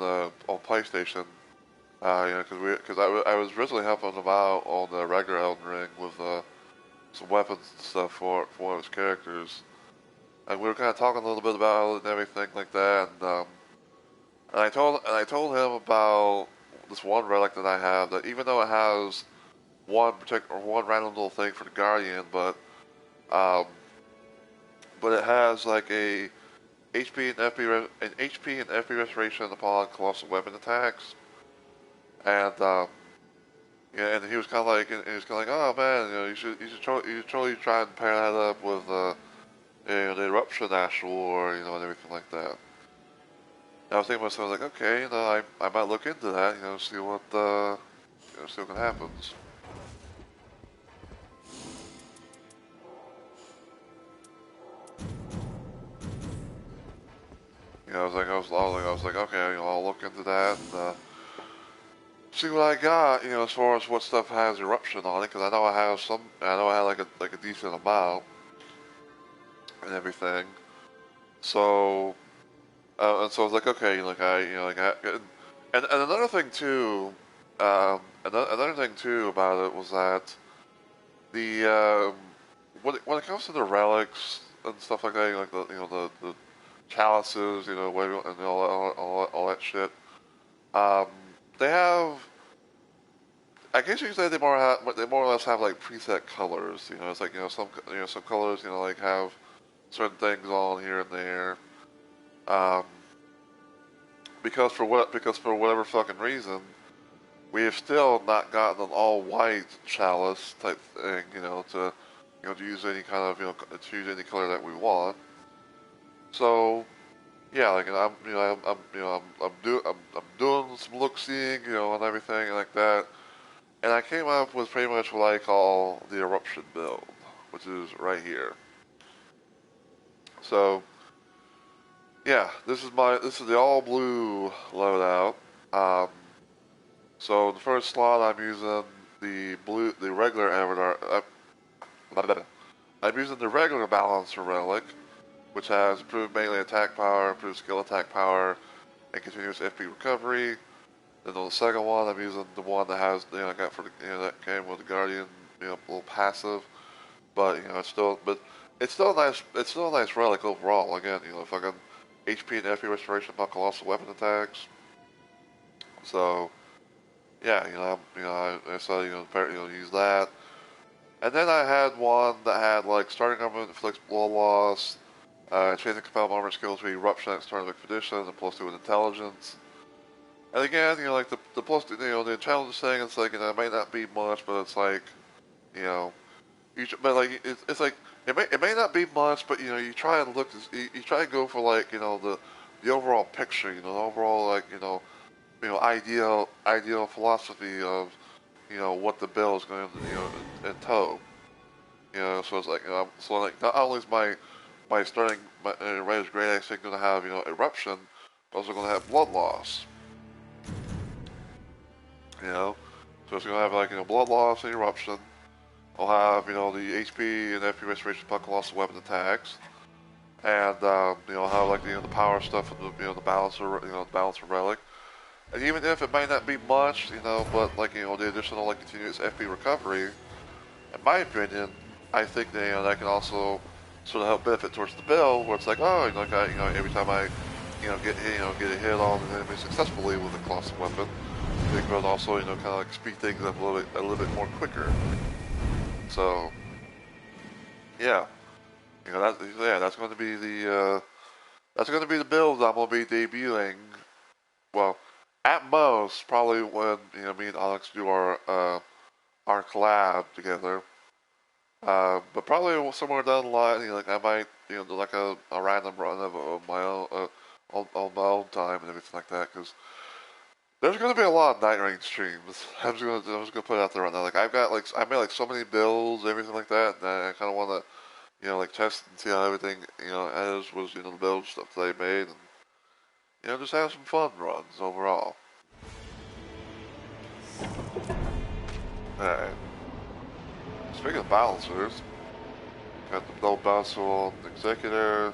PlayStation, because I was originally helping him out on the regular Elden Ring with some weapons and stuff for one of his characters, and we were kind of talking a little bit about it and everything like that, and I told him about this one relic that I have that even though it has one random little thing for the Guardian, um, but it has like a HP and FP restoration upon colossal weapon attacks, and yeah, and he was kind of like, oh man, you should totally try and pair that up with the eruption astral war, and everything like that. And I was thinking to myself like, okay, I might look into that, see what happens. I was like, okay, I'll look into that and see what I got, as far as what stuff has eruption on it, because I know I know I had like a decent amount and everything. So, and so I was like, okay, and another thing too, another thing too about it was that the when it comes to the relics and stuff like that, like the chalices, and all that shit, um, they have. I guess you could say they more or less have like preset colors. It's like some colors like have certain things on here and there. Um, because for whatever fucking reason, we have still not gotten an all white chalice type thing. To use any kind of to use any color that we want. So yeah, like I'm I'm doing some look seeing and everything like that. And I came up with pretty much what I call the eruption build, which is right here. So yeah, this is the all blue loadout. Um, so in the first slot, I'm using the regular avatar. I'm using the regular balancer relic, which has improved melee attack power, improved skill attack power, and continuous FP recovery. Then on the second one, I'm using the one that has I got for the that came with the Guardian, little passive, but it's still a nice relic overall. Again, fucking HP and FP restoration on colossal weapon attacks. So yeah, I so use that. And then I had one that had like starting armor inflicts blood loss, changing compatible armor skills for eruption at start of expedition, and +2 with intelligence. And again, like the plus, the challenge thing, it's like, it might not be much, but it's like, you know, but like it's like it may not be much, but you try and look, you try and go for like the overall picture, the overall like ideal philosophy of what the bill is going to in tow. So it's like so like not only is my starting range grade actually going to have eruption, but also going to have blood loss. So it's going to have like blood loss and eruption. I'll have the HP and FP restoration, puck loss, and weapon attacks, and I'll have like the power stuff and the balancer the balancer relic. And even if it might not be much, but like the additional like continuous FP recovery, in my opinion, I think that can also sort of help benefit towards the bill, where it's like, oh, like every time I get a hit on an enemy successfully with a colossal weapon, it could also kind of like speed things up a little bit more quicker. So yeah, that's going to be the build I'm going to be debuting. Well, at most probably when me and Alex do our collab together. But probably somewhere down the line, like I might do like a random run of my own on my own time and everything like that, because there's going to be a lot of night range streams. I'm just gonna put it out there right now. Like I made like so many builds, everything like that, and I kind of want to like test and see how everything as was the build stuff that they made, and just have some fun runs overall. Alright. Speaking of balancers, got the double bouncer on Executor.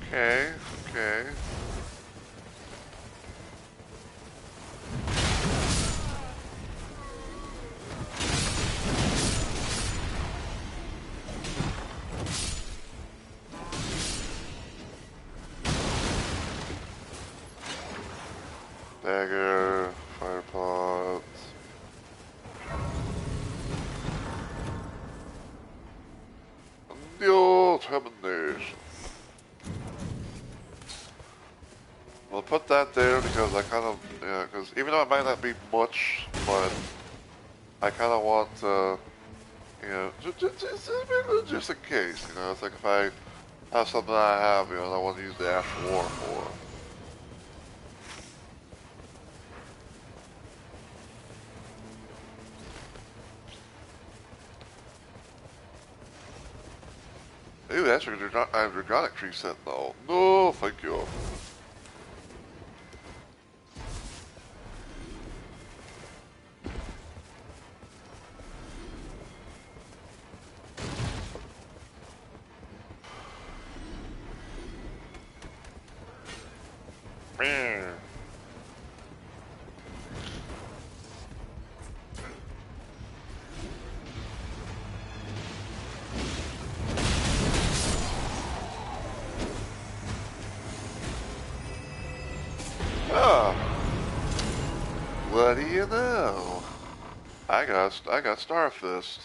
Okay. Dagger, fire pods. Until termination. I'll put that there because I kind of, because even though it might not be much, but I kind of want to, just in case, it's like if I have something I have, and I want to use the Ash War for. Ooh, that's a Dragonic Tree Sentinel. No, thank you. Man. What do you know? I got Starfist.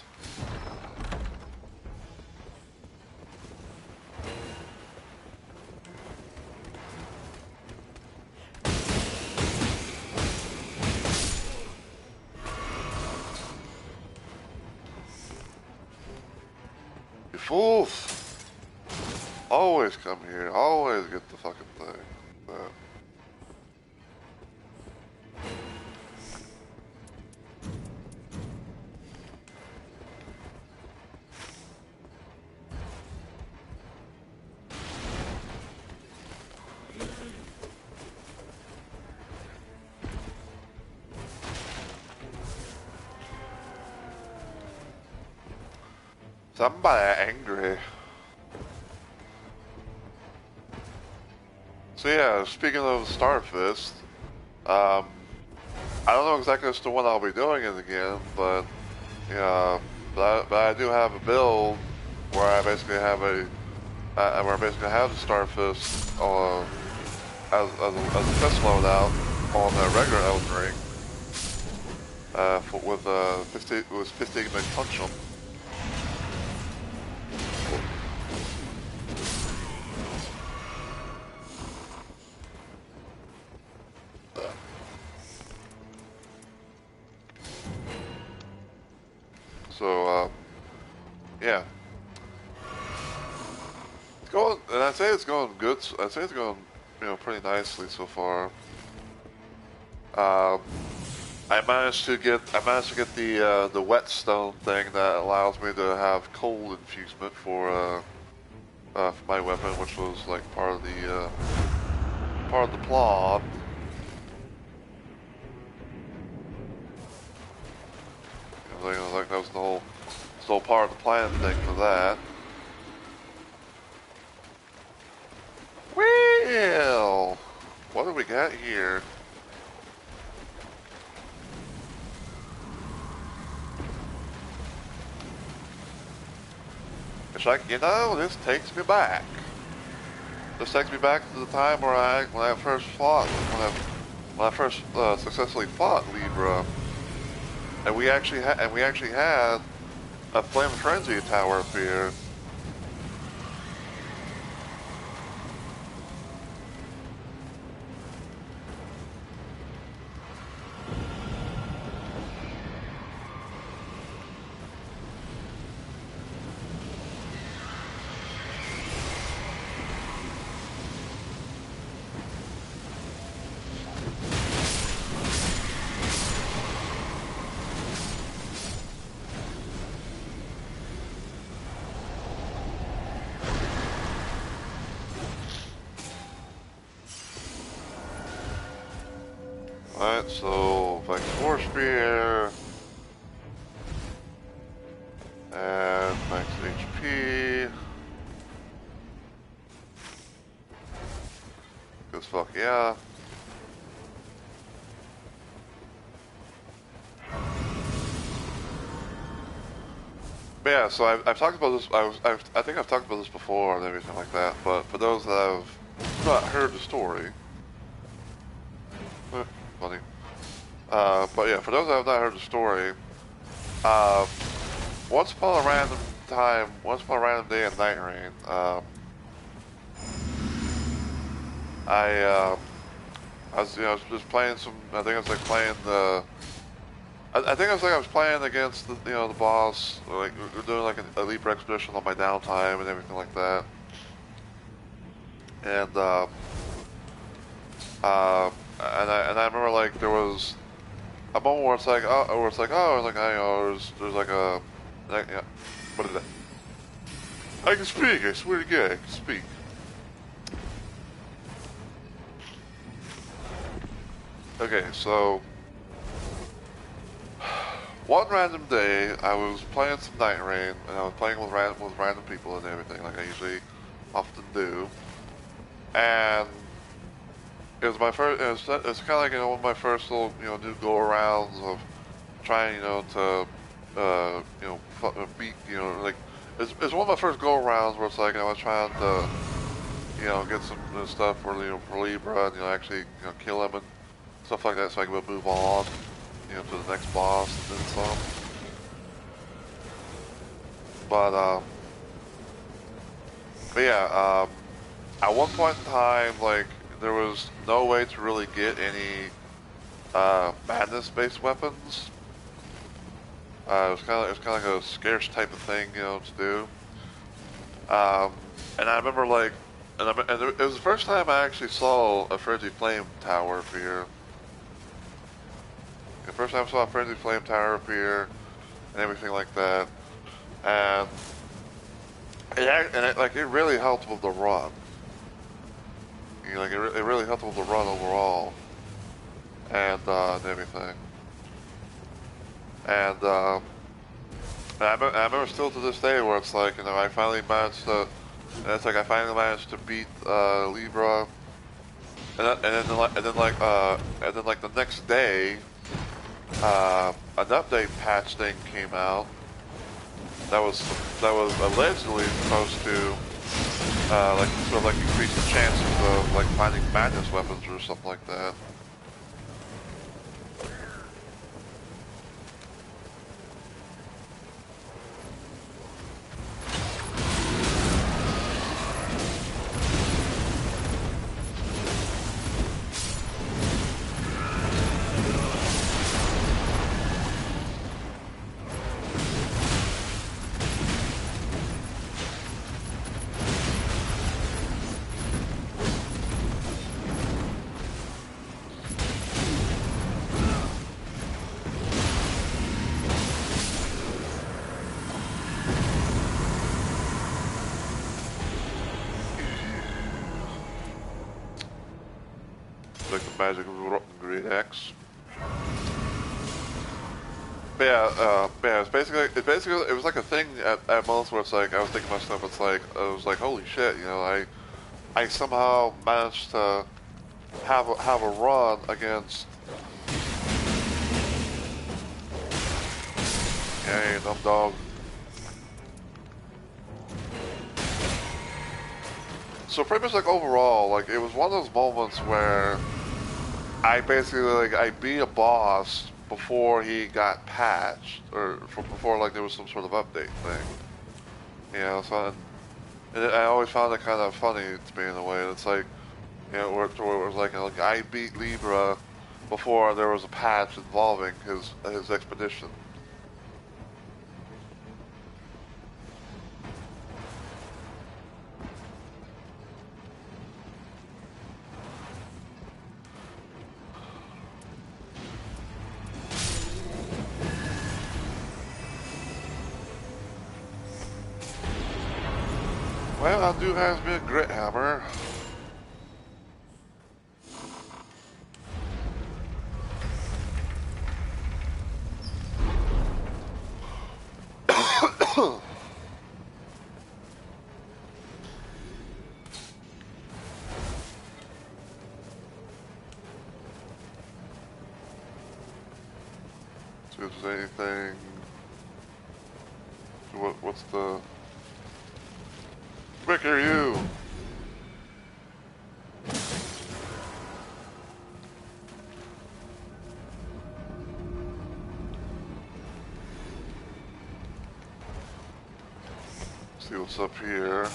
You fools! Always come here. Always get the fucking thing. Somebody angry. So yeah, speaking of Starfist, I don't know exactly as to when I'll be doing it again, but yeah, but I do have a build where I basically have the Starfist as a test loadout on the regular Elden Ring. with 50 punch them. So yeah, it's going, and I'd say it's going good. I'd say it's going, pretty nicely so far. I managed to get the whetstone thing that allows me to have cold infusement for my weapon, which was like part of the plot. Like that was the whole part of the plan thing for that. Well, what do we got here? It's like, this takes me back. This takes me back to the time where when I first successfully fought Libra, and we actually had a Flame Frenzy tower appear. Alright, so Vex Force Spear and max HP. Cause fuck yeah. But yeah, so I've talked about this. I think I've talked about this before and everything like that. But for those that have not heard the story, funny. But yeah, for those that have not heard the story, once upon a random day in Night Rain, I was just playing some. I think I was like playing the. I think I was playing against the boss. Like we're doing like a Libra expedition on my downtime and everything like that. And I remember like there was a moment where it's like there's like a yeah, what is that? I can speak. I swear to God, I can speak. Okay, so one random day I was playing some Night Rain and I was playing with random people and everything like I usually often do, and it was my first. It was kind of like one of my first little new go arounds of trying to beat like it's one of my first go arounds where it's like I was trying to get some stuff for Libra and actually kill him and stuff like that so I can move on to the next boss and then some. But yeah, at one point in time, like there was no way to really get any madness-based weapons. It was kind of like a scarce type of thing, to do. And I remember like, it was the first time I actually saw a Frenzy Flame tower appear. The first time I saw a Frenzy Flame tower appear and everything like that, and it really helped with the run. Like it really helped with the run overall, and everything. And I remember still to this day where it's like I finally managed to, and it's like I finally managed to beat Libra, and then the next day, an update patch thing came out that was allegedly supposed to like increase the chances of like finding madness weapons or something like that. like the magic green X. But yeah, it was like a thing at moments where it's like, I was thinking to myself, it's like, I was like, holy shit, you know, I somehow managed to have a run against, hey, dumb dog. So pretty much like overall, like it was one of those moments where I basically like I beat a boss before he got patched, or before like there was some sort of update thing. You know, so and I always found it kind of funny to me in a way. It's like, you know, where it was like I beat Libra before there was a patch involving his expedition. Well, I do have me a grit hammer. See if there's anything. What's the? Rick, are you? See what's up here.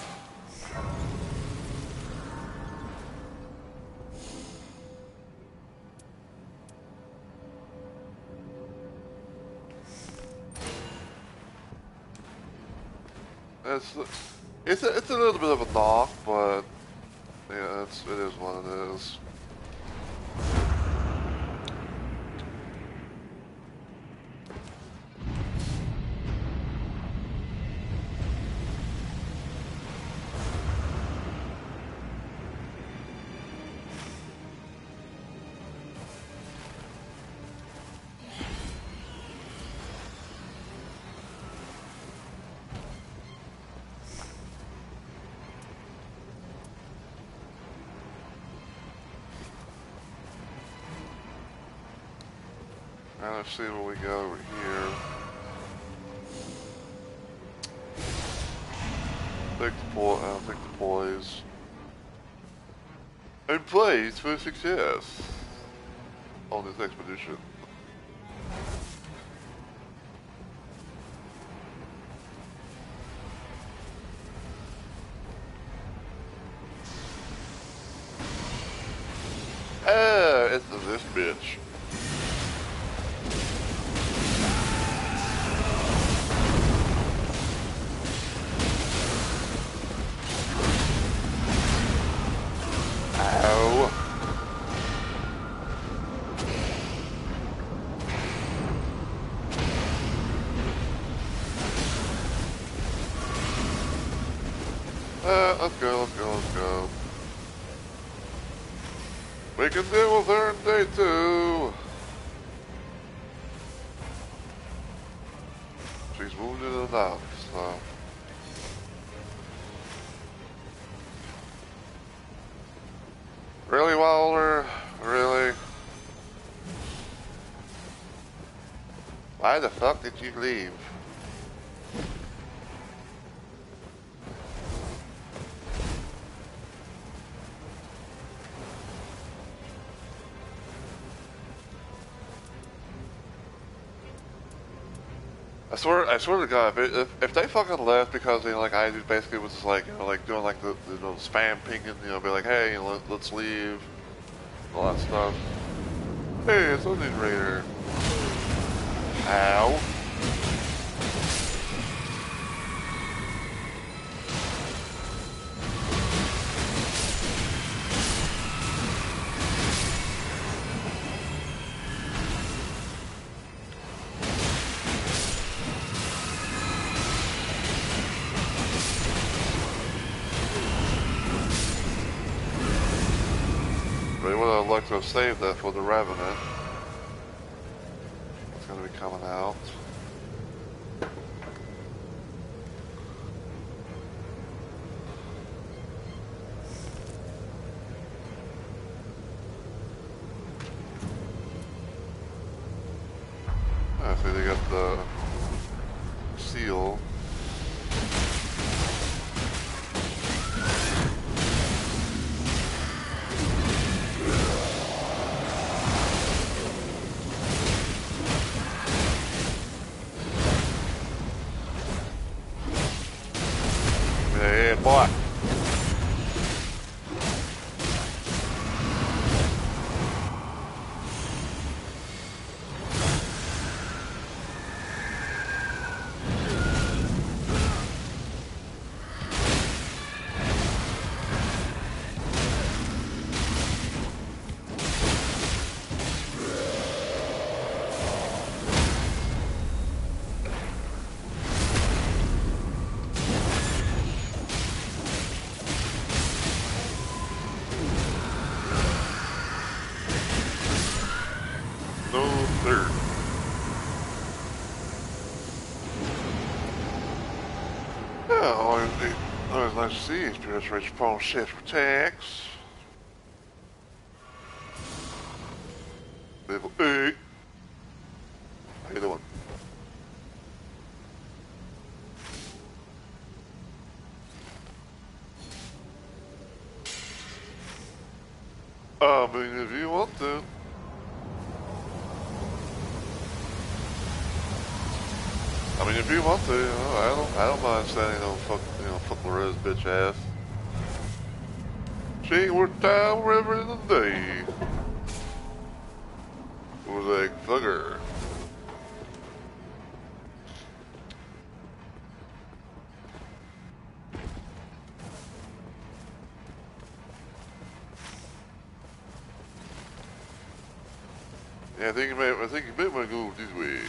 It's a little bit of a knock, but yeah, it is what it is. Now let's see what we got over here. Take the poise. And plays for success on this expedition. It's this bitch. Ow. Let's go. We can deal with her in day 2. She's wounded enough, so. Really, Wilder? Really? Why the fuck did you leave? I swear to God, if they fucking left because they like I just basically was just like, you know, like doing like the spam pinging, you know, be like, hey, you know, let's leave, all that stuff. Hey, it's Onion Raider. Ow. What I'd like to have saved that for the Revenant. It's gonna be coming out. I see they got the seal. Yeah, boy. No, sir. Yeah, always nice to see experience rates upon shift attacks. Level 8. How you doing? I mean, if you want to. I mean, if you want to, you know, I don't mind standing on fuck Lorra's bitch ass. She ain't worth time wherever in the day. It was like, fuck her. Yeah, I think you may want to go this way.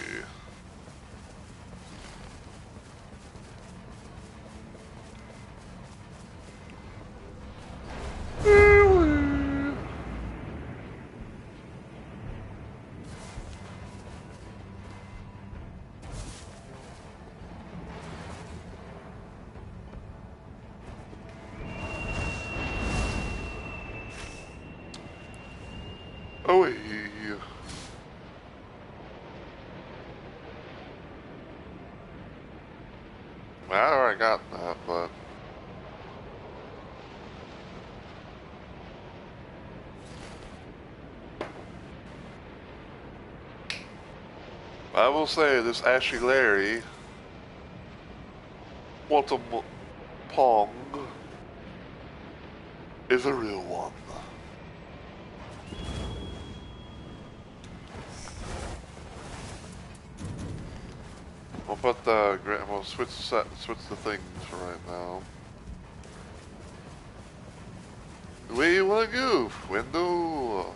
Oh, yeah. I already got that, but I will say this Ashley Larry, Quantum Pong, is a real one. I'll put the we'll switch the things for right now. Where you wanna go? Window.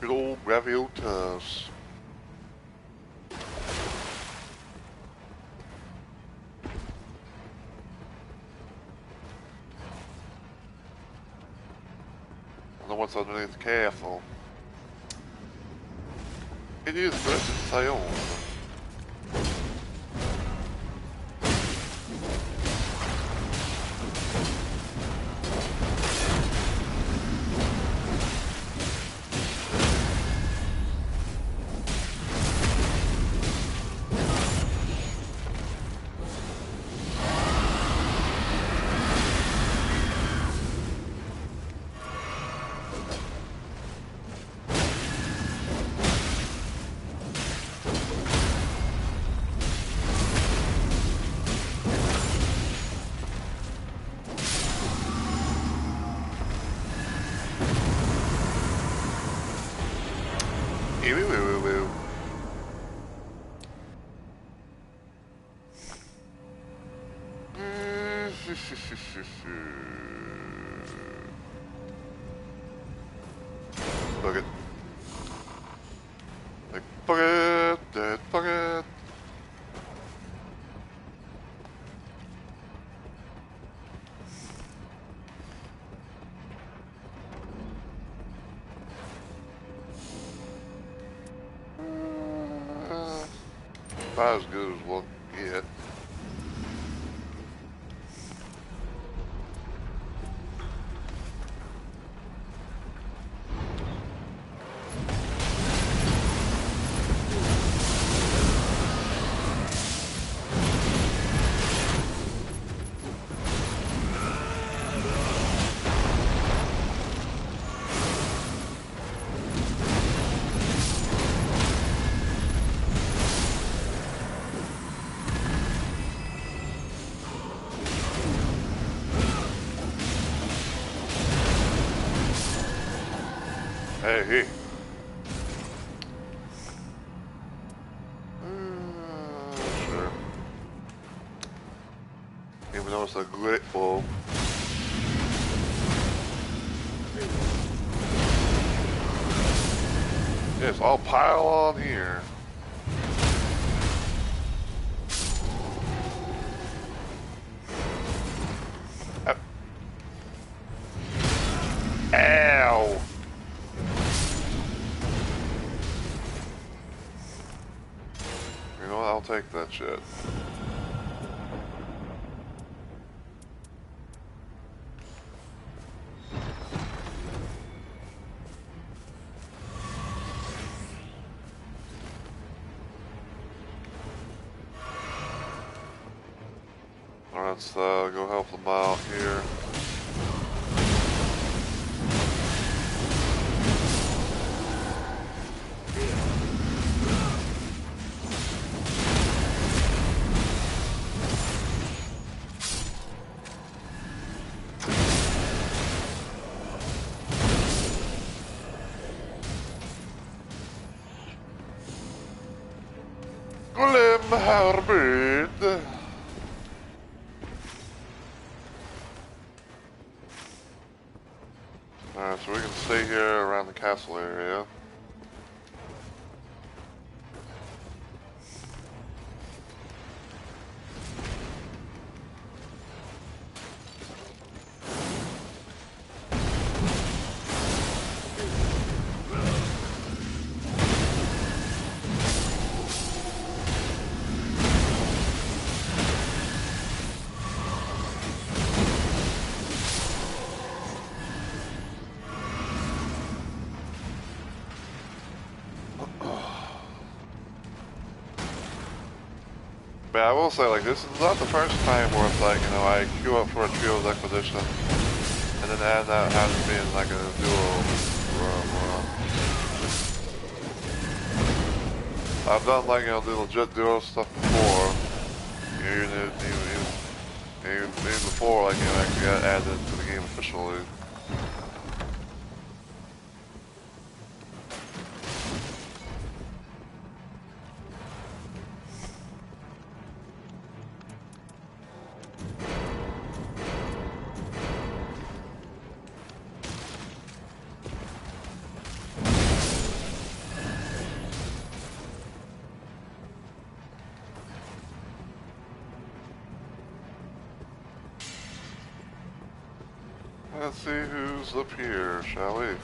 Good old Graviotas. I know what's underneath the castle. It is blessed sail. Bucket. Like bucket, dead bucket. About as good as we'll get. Hey. Sure. Even though it's a grateful. Yes, I'll pile on here. Ow! You know what? I'll take that shit. Let's go help them out here. Golem Harbid. Alright, so we can stay here around the castle area. But I will say, like, this is not the first time where it's like, you know, I queue up for a Trios Expedition, and then end up having being like a duo. I've done, like, you know, the legit duo stuff before. Even before, like, you know, actually got added into the game officially. Let's see who's up here, shall we?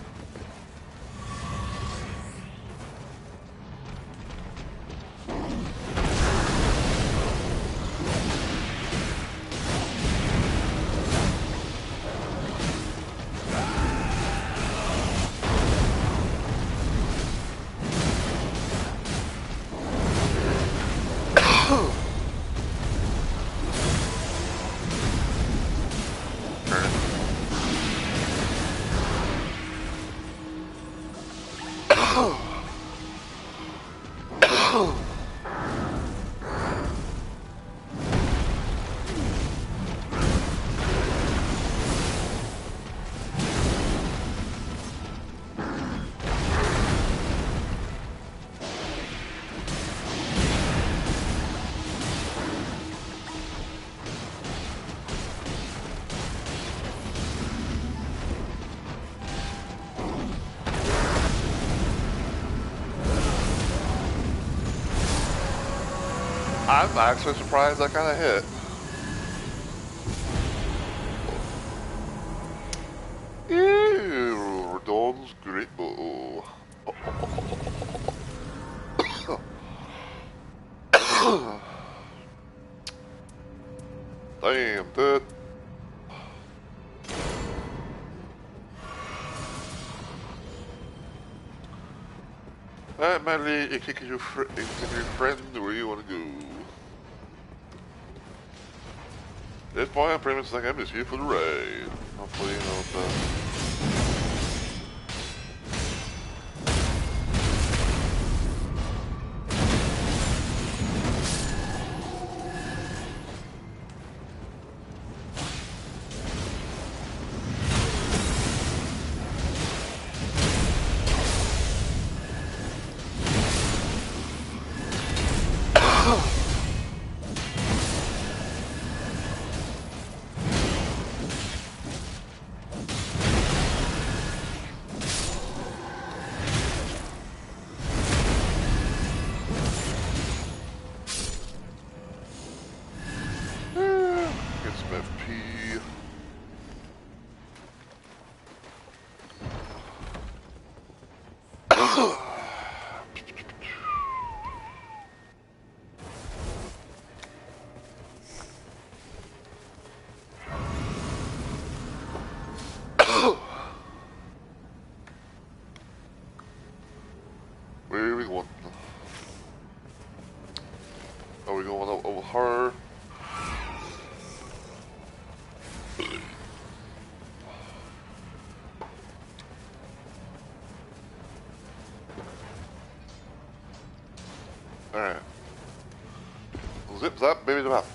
I'm actually surprised that kind of hit. Ew, Rodon's great bow. Damn, dude. Alright, Manly, you kick your friend where you want to go. At this point, I'm pretty much like I'm just here for the ride. Hopefully, you know what the... Get some FP. Where are we going? Are we going over her? Alright. Zip that baby them up.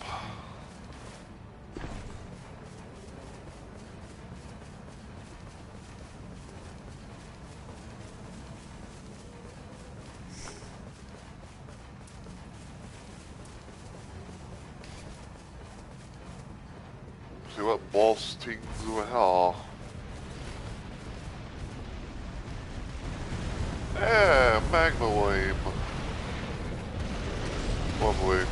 See what boss things we have. Yeah, Magma Wave. Lovely.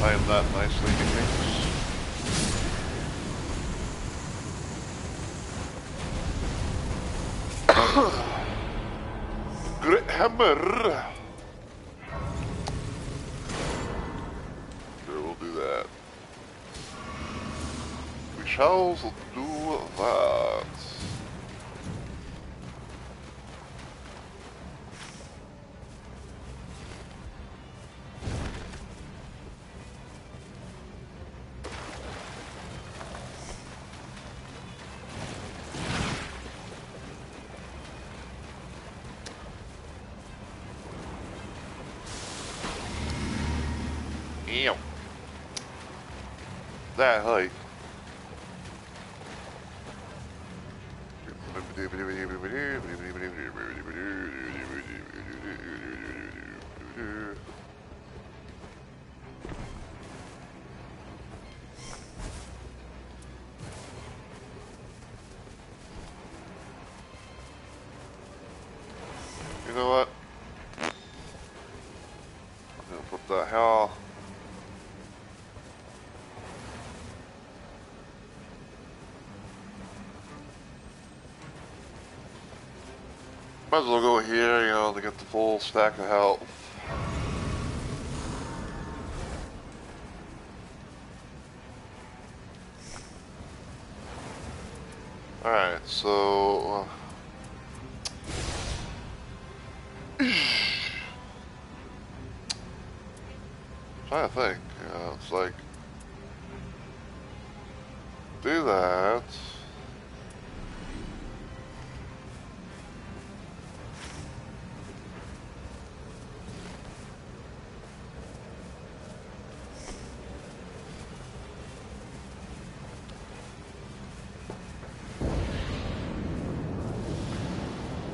Timed that nicely, methinks. Great hammer! Sure, we'll do that. We shall do that. Ew. That height. You know what? I'm gonna put that here. Might as well go here, you know, to get the full stack of health. Alright, so... trying to think, it's like... do that...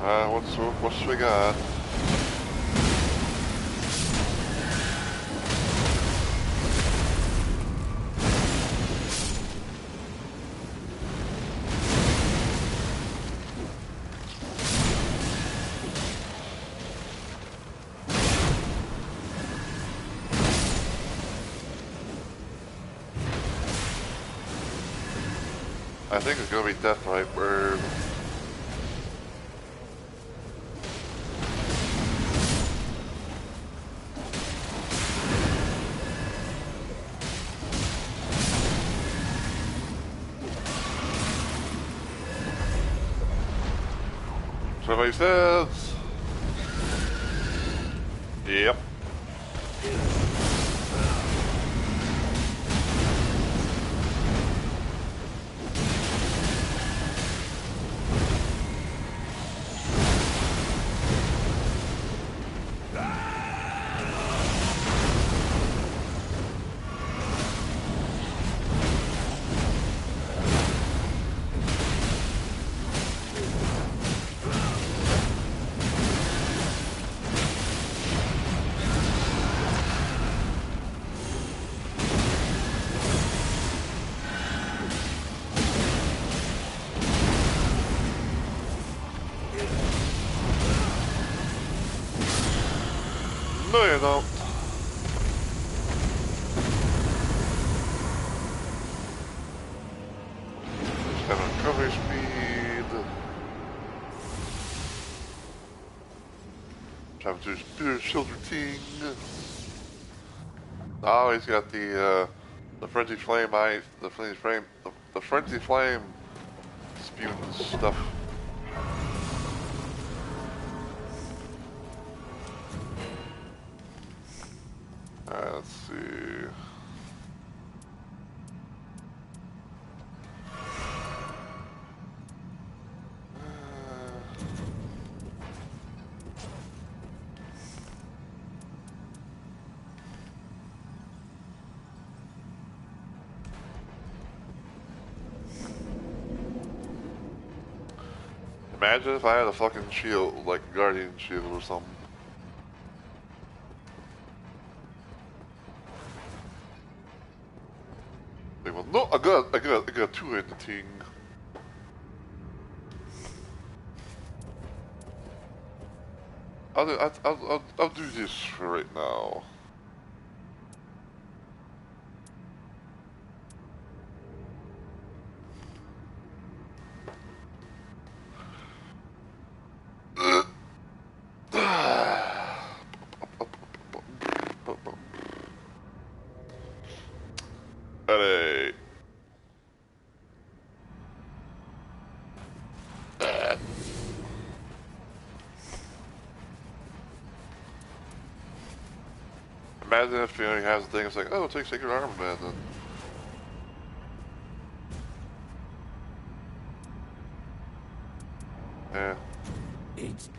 What's we got? I think it's gonna be Death Viper. Somebody says. Yep. No, you don't. Just have a recovery speed. Trying to do spirit shoulder ting. Oh, he's got the frenzy flame ice, the frenzy flame spewing stuff. Alright, let's see. Imagine if I had a fucking shield, like a guardian shield or something. Like, well, no, I got two in the thing. I'll do this for right now. Allez. Imagine if he has a thing, it's like, oh, take Sacred Armament then. Yeah. It's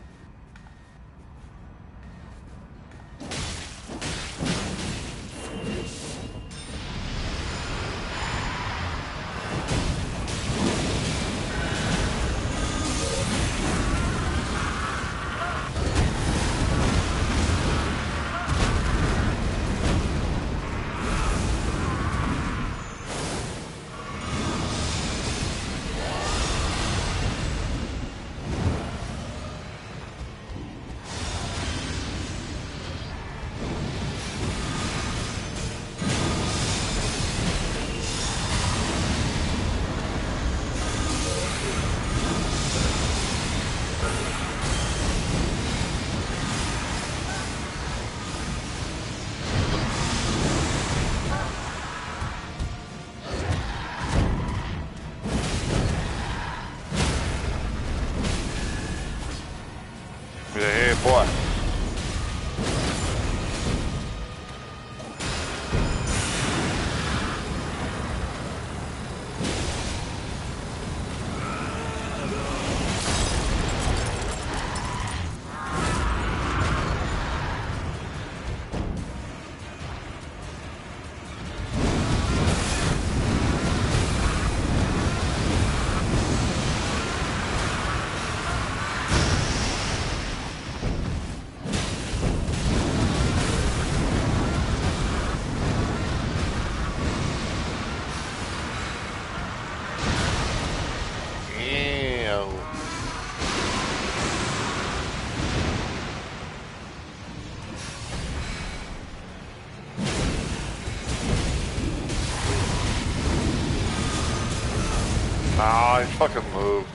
Ah, he fucking moved.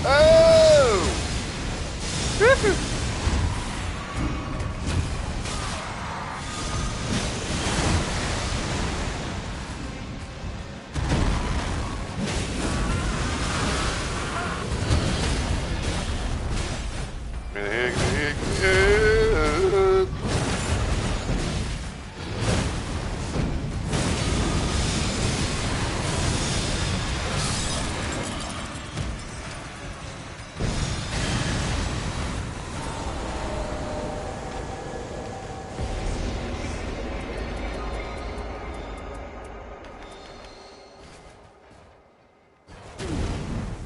Oh!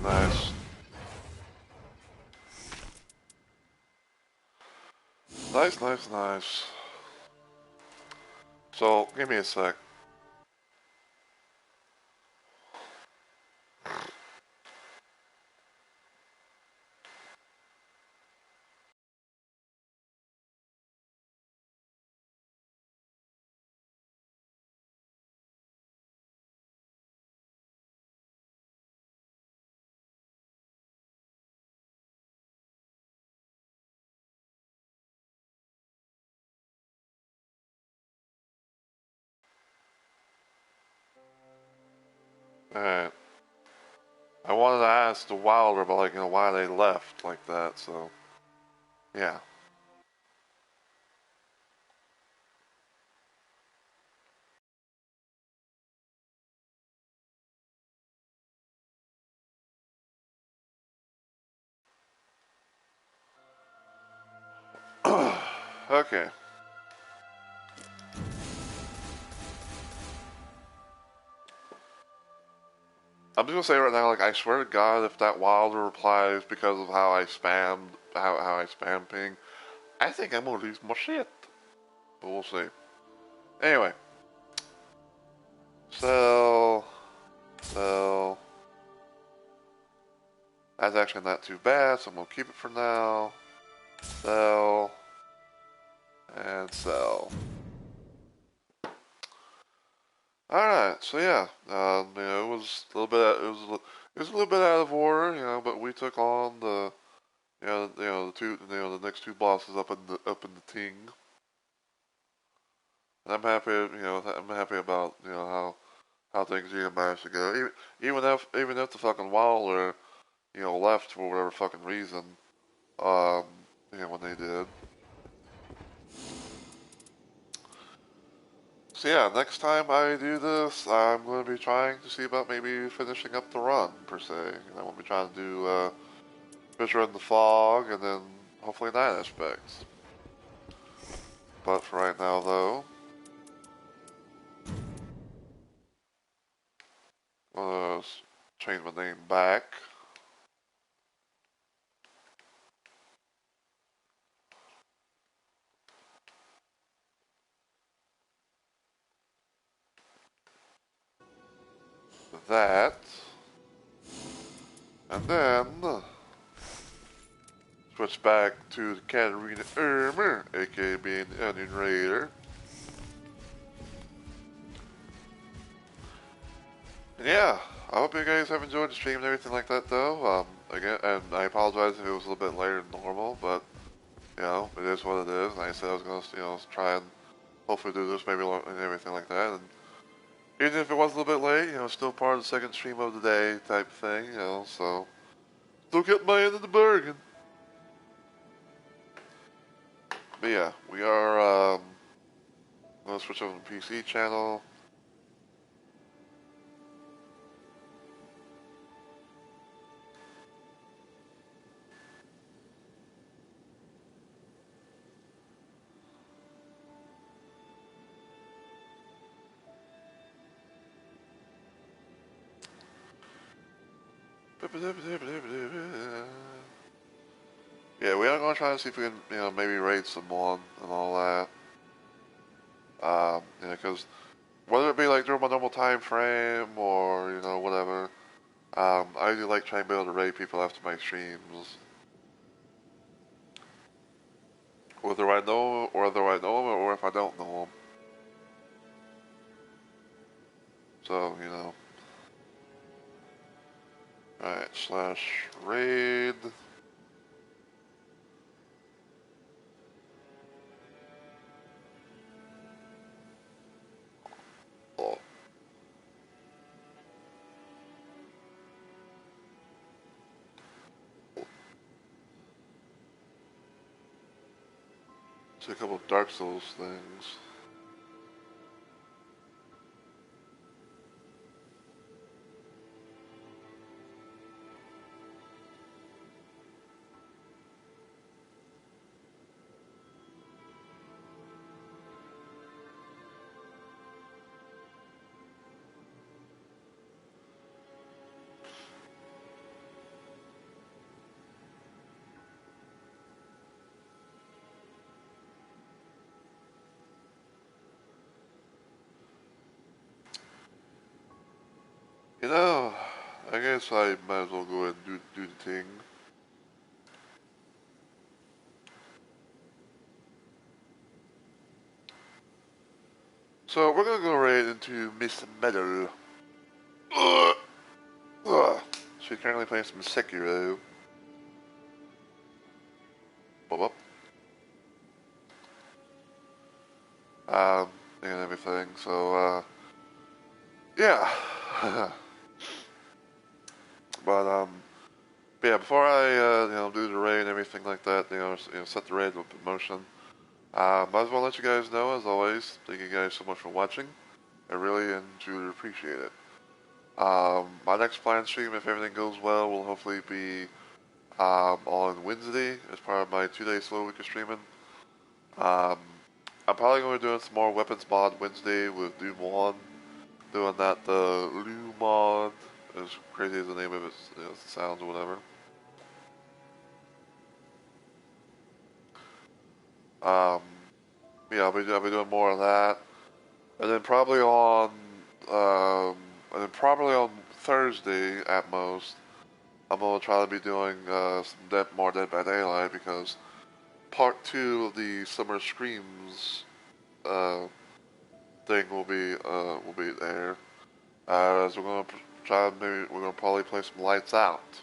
Nice. Nice, nice, nice. So, give me a sec. Alright. I wanted to ask the Wilder about, like, why they left like that, so. Yeah. Okay. I'm just gonna say right now, like, I swear to God, if that Wilder replies because of how I spammed, how I spam ping, I think I'm gonna lose my shit. But we'll see. Anyway. So. That's actually not too bad, so I'm gonna keep it for now. Sell. And sell. Alright, so yeah. It was a little bit, it was a little bit out of order, but we took on the next two bosses up in the ting. And I'm happy about, how things managed to go. Even if the fucking Wilder, left for whatever fucking reason, um, when they did. So yeah, next time I do this, I'm going to be trying to see about maybe finishing up the run, per se. I'm going to be trying to do, Fisher in the Fog, and then hopefully Night Aspects. But for right now, though, I'm going to change my name back. That. And then switch back to the Katarina Ermer, aka being the Onion Raider. And yeah, I hope you guys have enjoyed the stream and everything like that, though. Again, and I apologize if it was a little bit later than normal, but it is what it is. Like I said, I was gonna, try and hopefully do this maybe and everything like that. And even if it was a little bit late, it's still part of the second stream of the day type thing, so still get my end of the bargain. But yeah, we are gonna switch over to the PC channel. Yeah, we are gonna try to see if we can, maybe raid someone and all that. Because whether it be like during my normal time frame or whatever, I do like trying to be able to raid people after my streams, whether I know them or if I don't know them. So alright, /raid. Oh. See a couple of Dark Souls things. I guess I might as well go ahead and do the thing. So we're gonna go right into Miss Meadow. She's currently playing some Sekiro. Bop. And everything. So yeah. But yeah, before I do the raid and everything like that, set the raid with motion. Might as well let you guys know, as always. Thank you guys so much for watching. I really and truly appreciate it. My next planned stream, if everything goes well, will hopefully be on Wednesday as part of my 2-day slow week of streaming. I'm probably going to be doing some more weapons mod Wednesday with Doom 1. Doing that, the Lu mod, as crazy as the name of it sounds or whatever. Yeah, I'll be doing more of that. And then probably on Thursday at most, I'm gonna try to be doing some more Dead by Daylight, because part 2 of the Summer Screams thing will be there. So we're gonna probably play some Lights Out.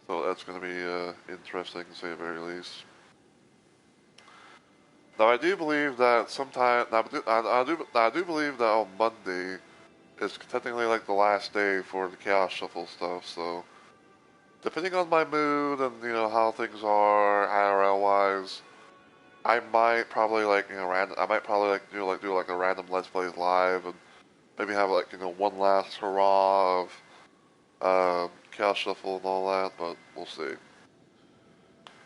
So that's gonna be interesting to say the very least. Now I do believe that I do believe that on Monday is technically like the last day for the Chaos Shuffle stuff. So depending on my mood and how things are IRL wise, I might probably I might probably do like a random Let's Plays live and maybe have one last hurrah of Chaos Shuffle and all that, but we'll see.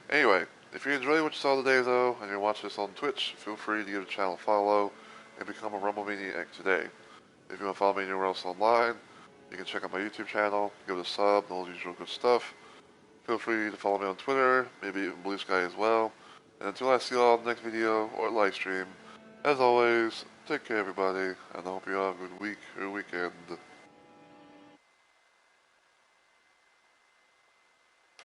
Anyway, if you enjoyed what you saw today though, and you're watching this on Twitch, feel free to give the channel a follow and become a Rumble Maniac today. If you want to follow me anywhere else online, you can check out my YouTube channel, give it a sub, and all the usual good stuff. Feel free to follow me on Twitter, maybe even Blue Sky as well. And until I see you all in the next video or live stream, as always, take care everybody, and I hope you have a good week or weekend.